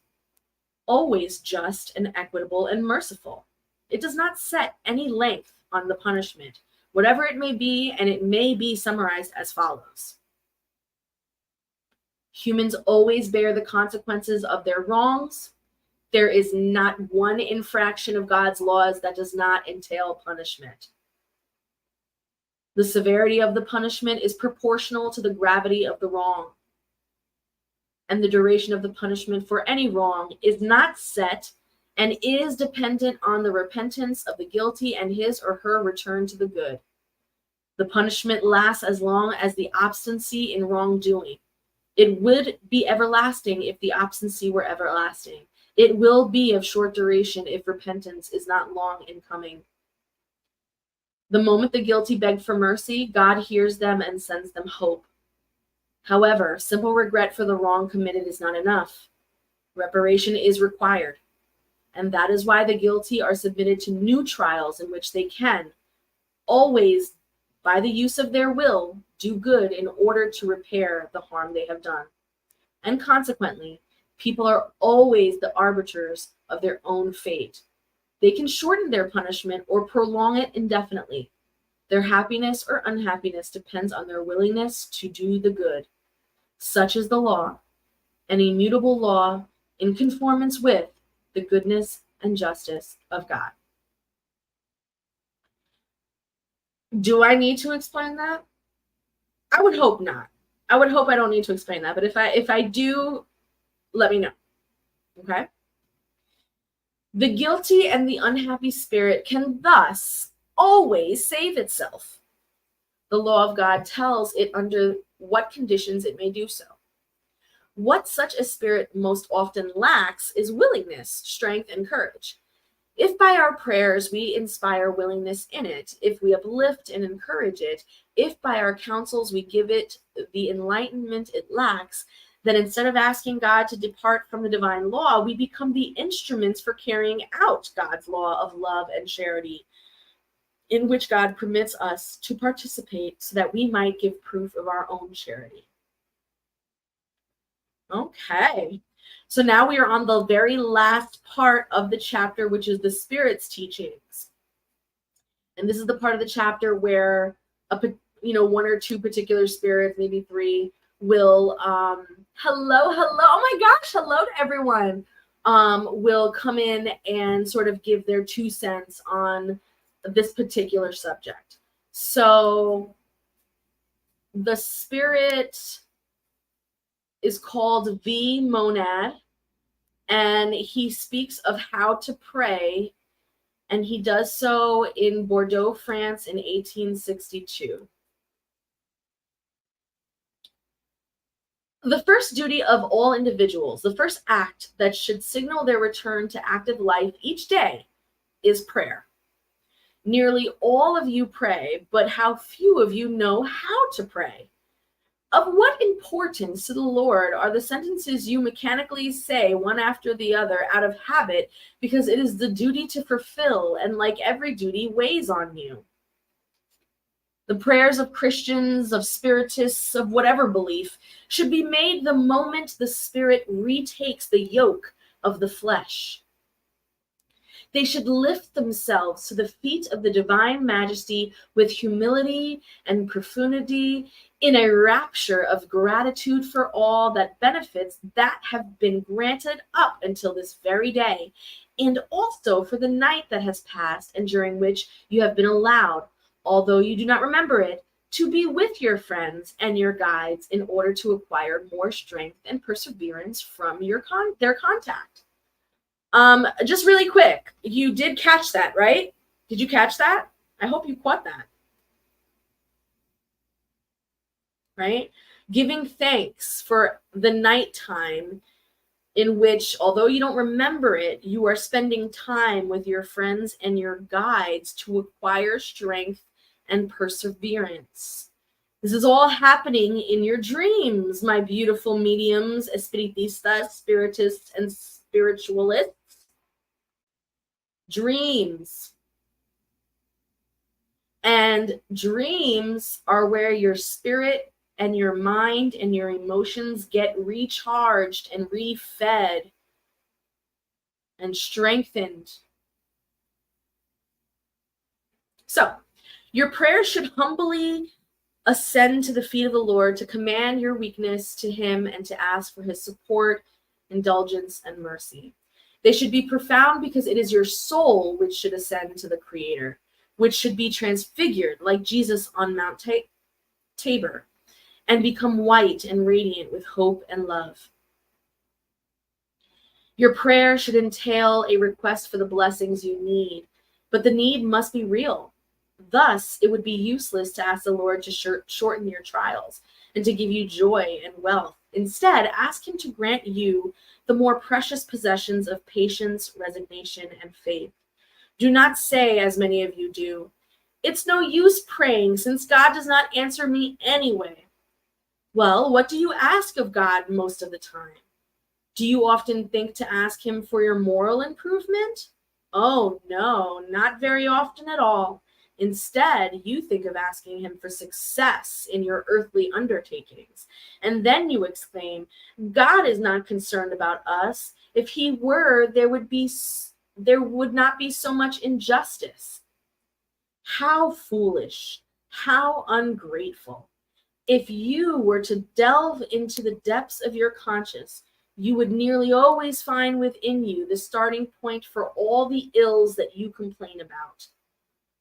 always just and equitable and merciful. It does not set any length on the punishment, whatever it may be, and it may be summarized as follows. Humans always bear the consequences of their wrongs. There is not one infraction of God's laws that does not entail punishment. The severity of the punishment is proportional to the gravity of the wrong. And the duration of the punishment for any wrong is not set and is dependent on the repentance of the guilty and his or her return to the good. The punishment lasts as long as the obstinacy in wrongdoing. It would be everlasting if the obstinacy were everlasting. It will be of short duration if repentance is not long in coming. The moment the guilty beg for mercy, God hears them and sends them hope. However, simple regret for the wrong committed is not enough. Reparation is required, and that is why the guilty are submitted to new trials in which they can, always, by the use of their will, do good in order to repair the harm they have done. And consequently, people are always the arbiters of their own fate. They can shorten their punishment or prolong it indefinitely. Their happiness or unhappiness depends on their willingness to do the good. Such is the law, an immutable law in conformance with the goodness and justice of God. Do I need to explain that? I would hope not. I would hope I don't need to explain that. But if I do, let me know. Okay? The guilty and the unhappy spirit can thus always save itself. The law of God tells it under what conditions it may do so. What such a spirit most often lacks is willingness, strength, and courage. If by our prayers we inspire willingness in it, if we uplift and encourage it, if by our counsels we give it the enlightenment it lacks, then instead of asking God to depart from the divine law, we become the instruments for carrying out God's law of love and charity, in which God permits us to participate so that we might give proof of our own charity. Okay, so now we are on the very last part of the chapter, which is the Spirit's teachings. And this is the part of the chapter where one or two particular spirits, maybe three, will hello, oh my gosh, hello to everyone, will come in and sort of give their 2 cents on this particular subject. So the spirit is called the monad, and he speaks of how to pray, and he does so in Bordeaux, France in 1862. The first duty of all individuals, the first act that should signal their return to active life each day, is prayer. Nearly all of you pray, but how few of you know how to pray? Of what importance to the Lord are the sentences you mechanically say one after the other out of habit, because it is the duty to fulfill, and like every duty, weighs on you? The prayers of Christians, of Spiritists, of whatever belief, should be made the moment the Spirit retakes the yoke of the flesh. They should lift themselves to the feet of the divine majesty with humility and profundity, in a rapture of gratitude for all that benefits that have been granted up until this very day, and also for the night that has passed, and during which you have been allowed, although you do not remember it, to be with your friends and your guides in order to acquire more strength and perseverance from their contact. Just really quick, you did catch that, right? Did you catch that? I hope you caught that. Right? Giving thanks for the nighttime in which, although you don't remember it, you are spending time with your friends and your guides to acquire strength and perseverance. This is all happening in your dreams, my beautiful mediums, espiritistas, spiritists, and spiritualists. Dreams. And dreams are where your spirit and your mind and your emotions get recharged and refed and strengthened. So, your prayers should humbly ascend to the feet of the Lord, to command your weakness to him, and to ask for his support, indulgence, and mercy. They should be profound because it is your soul which should ascend to the Creator, which should be transfigured like Jesus on Mount Tabor, and become white and radiant with hope and love. Your prayer should entail a request for the blessings you need, but the need must be real. Thus, it would be useless to ask the Lord to shorten your trials and to give you joy and wealth. Instead, ask him to grant you the more precious possessions of patience, resignation, and faith. Do not say, as many of you do, "It's no use praying since God does not answer me anyway." Well, what do you ask of God most of the time? Do you often think to ask him for your moral improvement? Oh, no, not very often at all. Instead, you think of asking him for success in your earthly undertakings. And then you exclaim, "God is not concerned about us. If he were, there would not be so much injustice." How foolish, how ungrateful. If you were to delve into the depths of your conscience, you would nearly always find within you the starting point for all the ills that you complain about.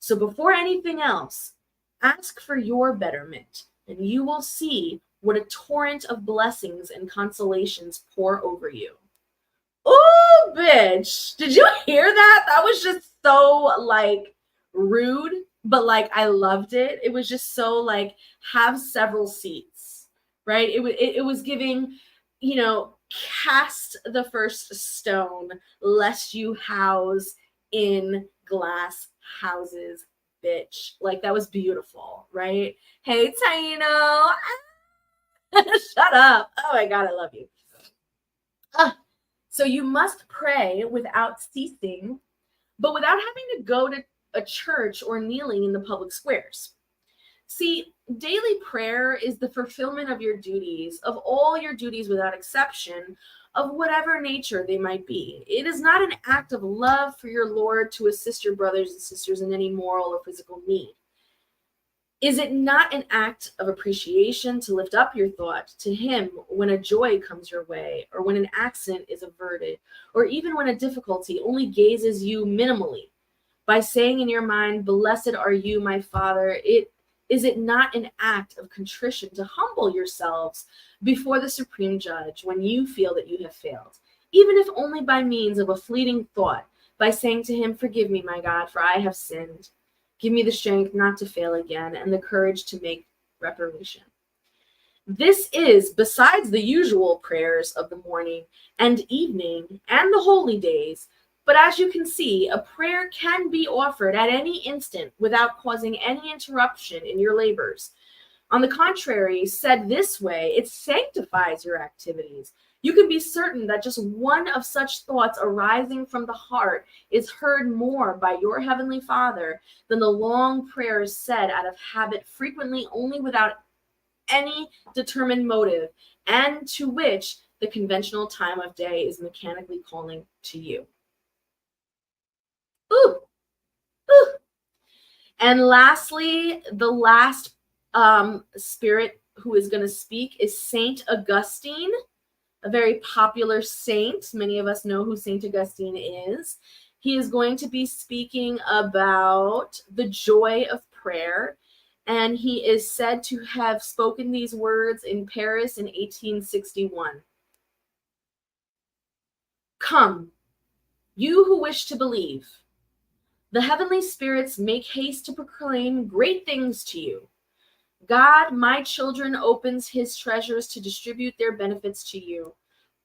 So before anything else, ask for your betterment, and you will see what a torrent of blessings and consolations pour over you. Oh, bitch. Did you hear that? That was just so, rude, but, I loved it. It was just so, have several seats, right? It was giving, cast the first stone, lest you house in glass houses, bitch. That was beautiful, right? Hey, Taino. Shut up. Oh my God, I love you. So you must pray without ceasing, but without having to go to a church or kneeling in the public squares. See, daily prayer is the fulfillment of your duties, of all your duties without exception, of whatever nature they might be. It is not an act of love for your Lord to assist your brothers and sisters in any moral or physical need. Is it not an act of appreciation to lift up your thought to him when a joy comes your way, or when an accident is averted, or even when a difficulty only gazes you minimally? By saying in your mind, "Blessed are you, my Father," is it not an act of contrition to humble yourselves before the supreme judge when you feel that you have failed, even if only by means of a fleeting thought, by saying to him, "Forgive me, my God, for I have sinned. Give me the strength not to fail again and the courage to make reparation." This is, besides the usual prayers of the morning and evening and the holy days, but as you can see, a prayer can be offered at any instant without causing any interruption in your labors. On the contrary, said this way, it sanctifies your activities. You can be certain that just one of such thoughts arising from the heart is heard more by your heavenly Father than the long prayers said out of habit, frequently only without any determined motive, and to which the conventional time of day is mechanically calling to you. Ooh, ooh. And lastly, the last spirit who is going to speak is Saint Augustine, a very popular saint. Many of us know who Saint Augustine is. He is going to be speaking about the joy of prayer, and he is said to have spoken these words in Paris in 1861. "Come, you who wish to believe. The heavenly spirits make haste to proclaim great things to you. God, my children, opens his treasures to distribute their benefits to you.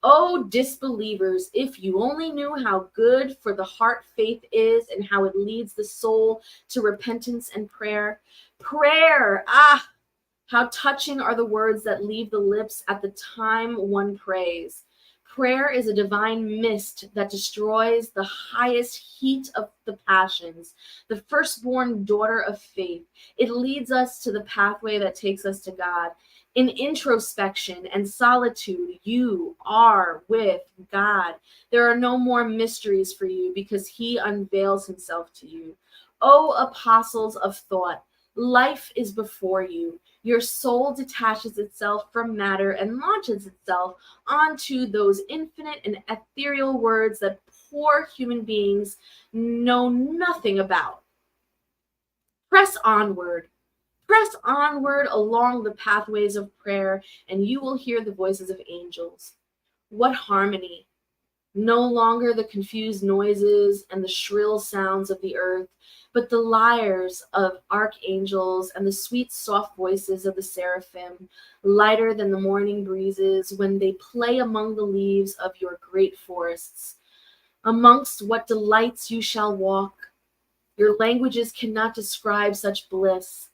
Oh, disbelievers, if you only knew how good for the heart faith is and how it leads the soul to repentance and prayer. Prayer, how touching are the words that leave the lips at the time one prays. Prayer is a divine mist that destroys the highest heat of the passions, the firstborn daughter of faith. It leads us to the pathway that takes us to God. In introspection and solitude, you are with God. There are no more mysteries for you because he unveils himself to you. O apostles of thought, life is before you. Your soul detaches itself from matter and launches itself onto those infinite and ethereal words that poor human beings know nothing about. Press onward. Press onward along the pathways of prayer, and you will hear the voices of angels. What harmony! No longer the confused noises and the shrill sounds of the earth, but the lyres of archangels and the sweet, soft voices of the seraphim, lighter than the morning breezes when they play among the leaves of your great forests. Amongst what delights you shall walk! Your languages cannot describe such bliss.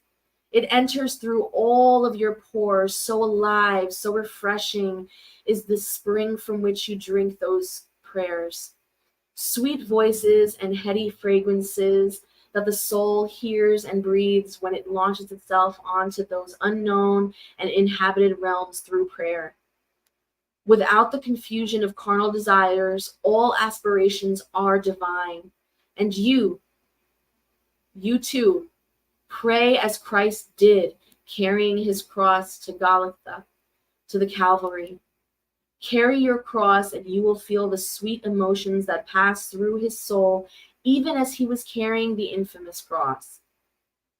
It enters through all of your pores, so alive, so refreshing is the spring from which you drink those prayers. Sweet voices and heady fragrances that the soul hears and breathes when it launches itself onto those unknown and inhabited realms through prayer. Without the confusion of carnal desires, all aspirations are divine. And you too, pray as Christ did, carrying his cross to Golgotha, to the Calvary. Carry your cross and you will feel the sweet emotions that pass through his soul, even as he was carrying the infamous cross.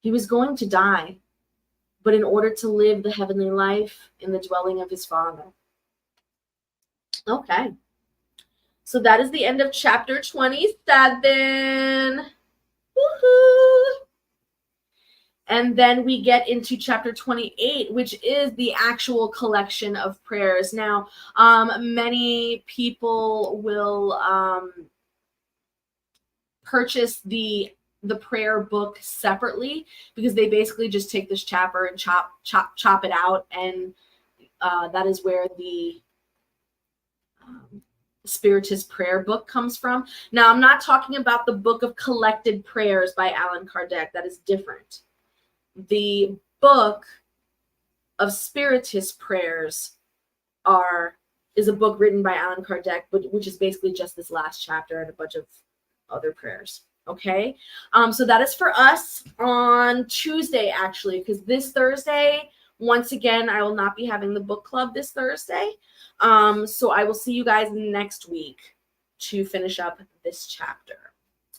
He was going to die, but in order to live the heavenly life in the dwelling of his Father. Okay. So that is the end of chapter 27. Woohoo! And then we get into chapter 28, which is the actual collection of prayers. Now, many people will purchase the prayer book separately because they basically just take this chapter and chop it out, and that is where the Spiritist prayer book comes from. Now, I'm not talking about the book of collected prayers by Allan Kardec. That is different. The book of Spiritist prayers is a book written by Allan Kardec, which is basically just this last chapter and a bunch of other prayers. Okay, so that is for us on Tuesday, actually, because this Thursday, once again, I will not be having the book club this Thursday. So I will see you guys next week to finish up this chapter.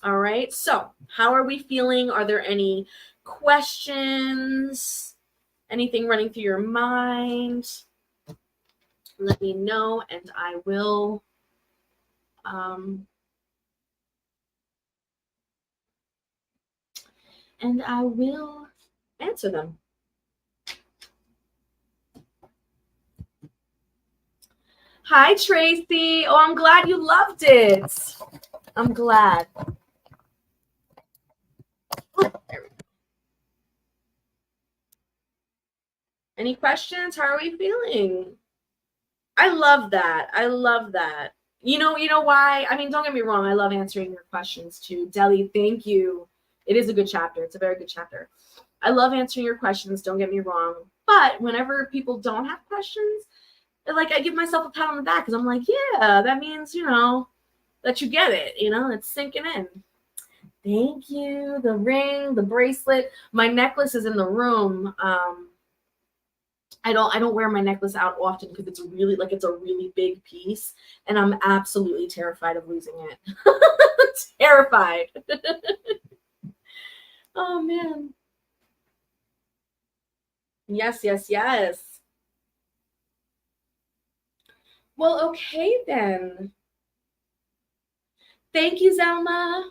All right, so how are we feeling? Are there any questions? Anything running through your mind? Let me know, and I will answer them. Hi, Tracy. Oh, I'm glad you loved it. I'm glad. Oh, there we go. Any questions? How are we feeling? I love that. I love that. You know why? I mean, don't get me wrong. I love answering your questions too. Deli, thank you. It is a good chapter. It's a very good chapter. I love answering your questions. Don't get me wrong. But whenever people don't have questions, like, I give myself a pat on the back because I'm like, yeah, that means, that you get it. It's sinking in. Thank you. The ring, the bracelet. My necklace is in the room. I don't wear my necklace out often because it's a really big piece, and I'm absolutely terrified of losing it. Terrified. Oh man. Yes. Well, okay then. Thank you, Zelma.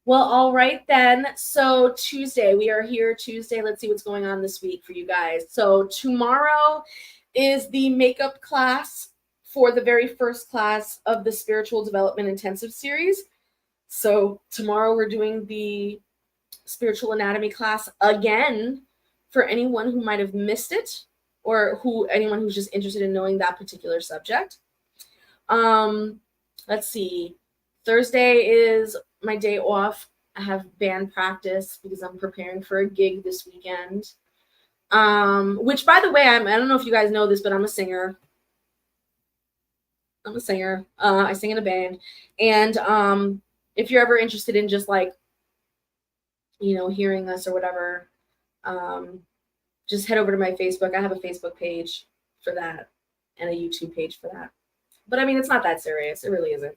Well, all right then. So Tuesday, we are here Tuesday. Let's see what's going on this week for you guys. So tomorrow is the makeup class for the very first class of the Spiritual Development Intensive Series. So tomorrow we're doing the Spiritual Anatomy class again for anyone who might have missed it, or anyone who's just interested in knowing that particular subject. Let's see. Thursday is my day off. I have band practice because I'm preparing for a gig this weekend. Which, by the way, I don't know if you guys know this, but I'm a singer. I sing in a band. And if you're ever interested in just hearing us or whatever, just head over to my Facebook. I have a Facebook page for that and a YouTube page for that. But I mean, it's not that serious. It really isn't.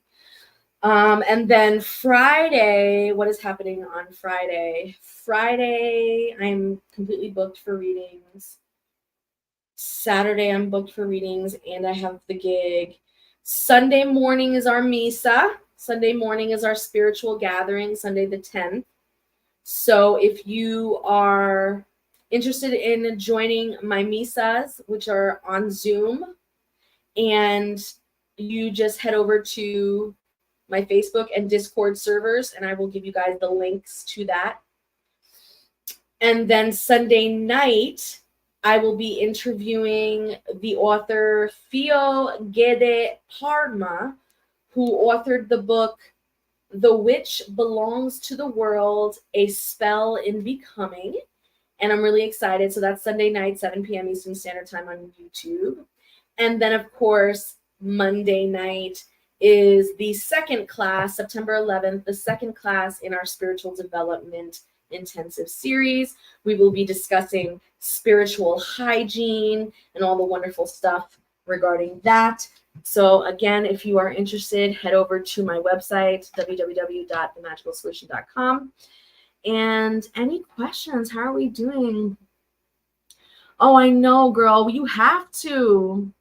And then Friday, what is happening on Friday? Friday, I'm completely booked for readings. Saturday, I'm booked for readings, and I have the gig. Sunday morning is our Misa. Sunday morning is our spiritual gathering, Sunday the 10th. So if you are interested in joining my Misas, which are on Zoom, and you just head over to my Facebook and Discord servers, and I will give you guys the links to that. And then Sunday night, I will be interviewing the author Theo Gede Parma, who authored the book The Witch Belongs to the World, A Spell in Becoming. And I'm really excited. So that's Sunday night, 7 p.m. Eastern Standard Time on YouTube. And then, of course, Monday night is the second class, September 11th, the second class in our spiritual development intensive series. We will be discussing spiritual hygiene and all the wonderful stuff regarding that. So again, if you are interested, head over to my website, www.themagicalsolution.com. And any questions? How are we doing? Oh, I know, girl. You have to.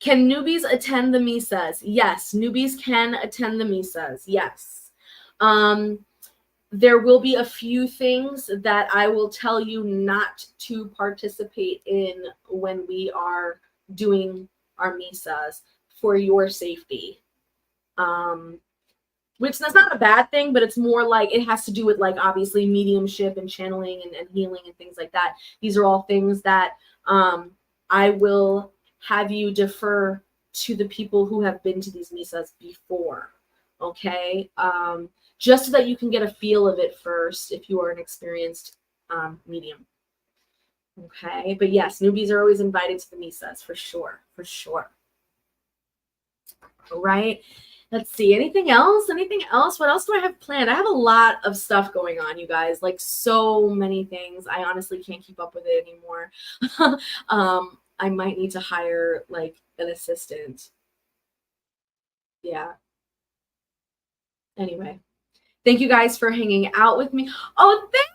Can newbies attend the Misas? Yes, newbies can attend the Misas. Yes. There will be a few things that I will tell you not to participate in when we are doing our Misas for your safety. Which that's not a bad thing, but it's more like it has to do with, like, obviously mediumship and channeling and healing and things like that. These are all things that I will have you defer to the people who have been to these Misas before. Okay, just so that you can get a feel of it first if you are an experienced medium. Okay, but yes, newbies are always invited to the Misas for sure, for sure. All right, let's see. Anything else? Anything else? What else do I have planned? I have a lot of stuff going on, you guys. Like, so many things. I honestly can't keep up with it anymore. I might need to hire like an assistant. Yeah. Anyway, thank you guys for hanging out with me. Oh, thank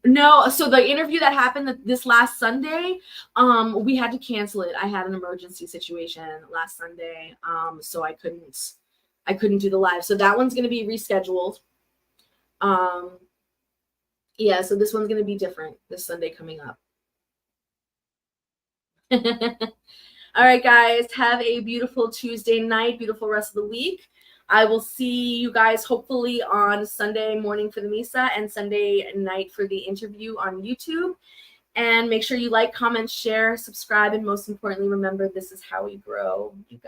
you. No, so the interview that happened this last Sunday, we had to cancel it. I had an emergency situation last Sunday, so I couldn't do the live. So that one's going to be rescheduled. Yeah, so this one's going to be different this Sunday coming up. All right, guys, have a beautiful Tuesday night, beautiful rest of the week. I will see you guys hopefully on Sunday morning for the Misa and Sunday night for the interview on YouTube. And make sure you like, comment, share, subscribe, and most importantly, remember, this is how we grow. You guys.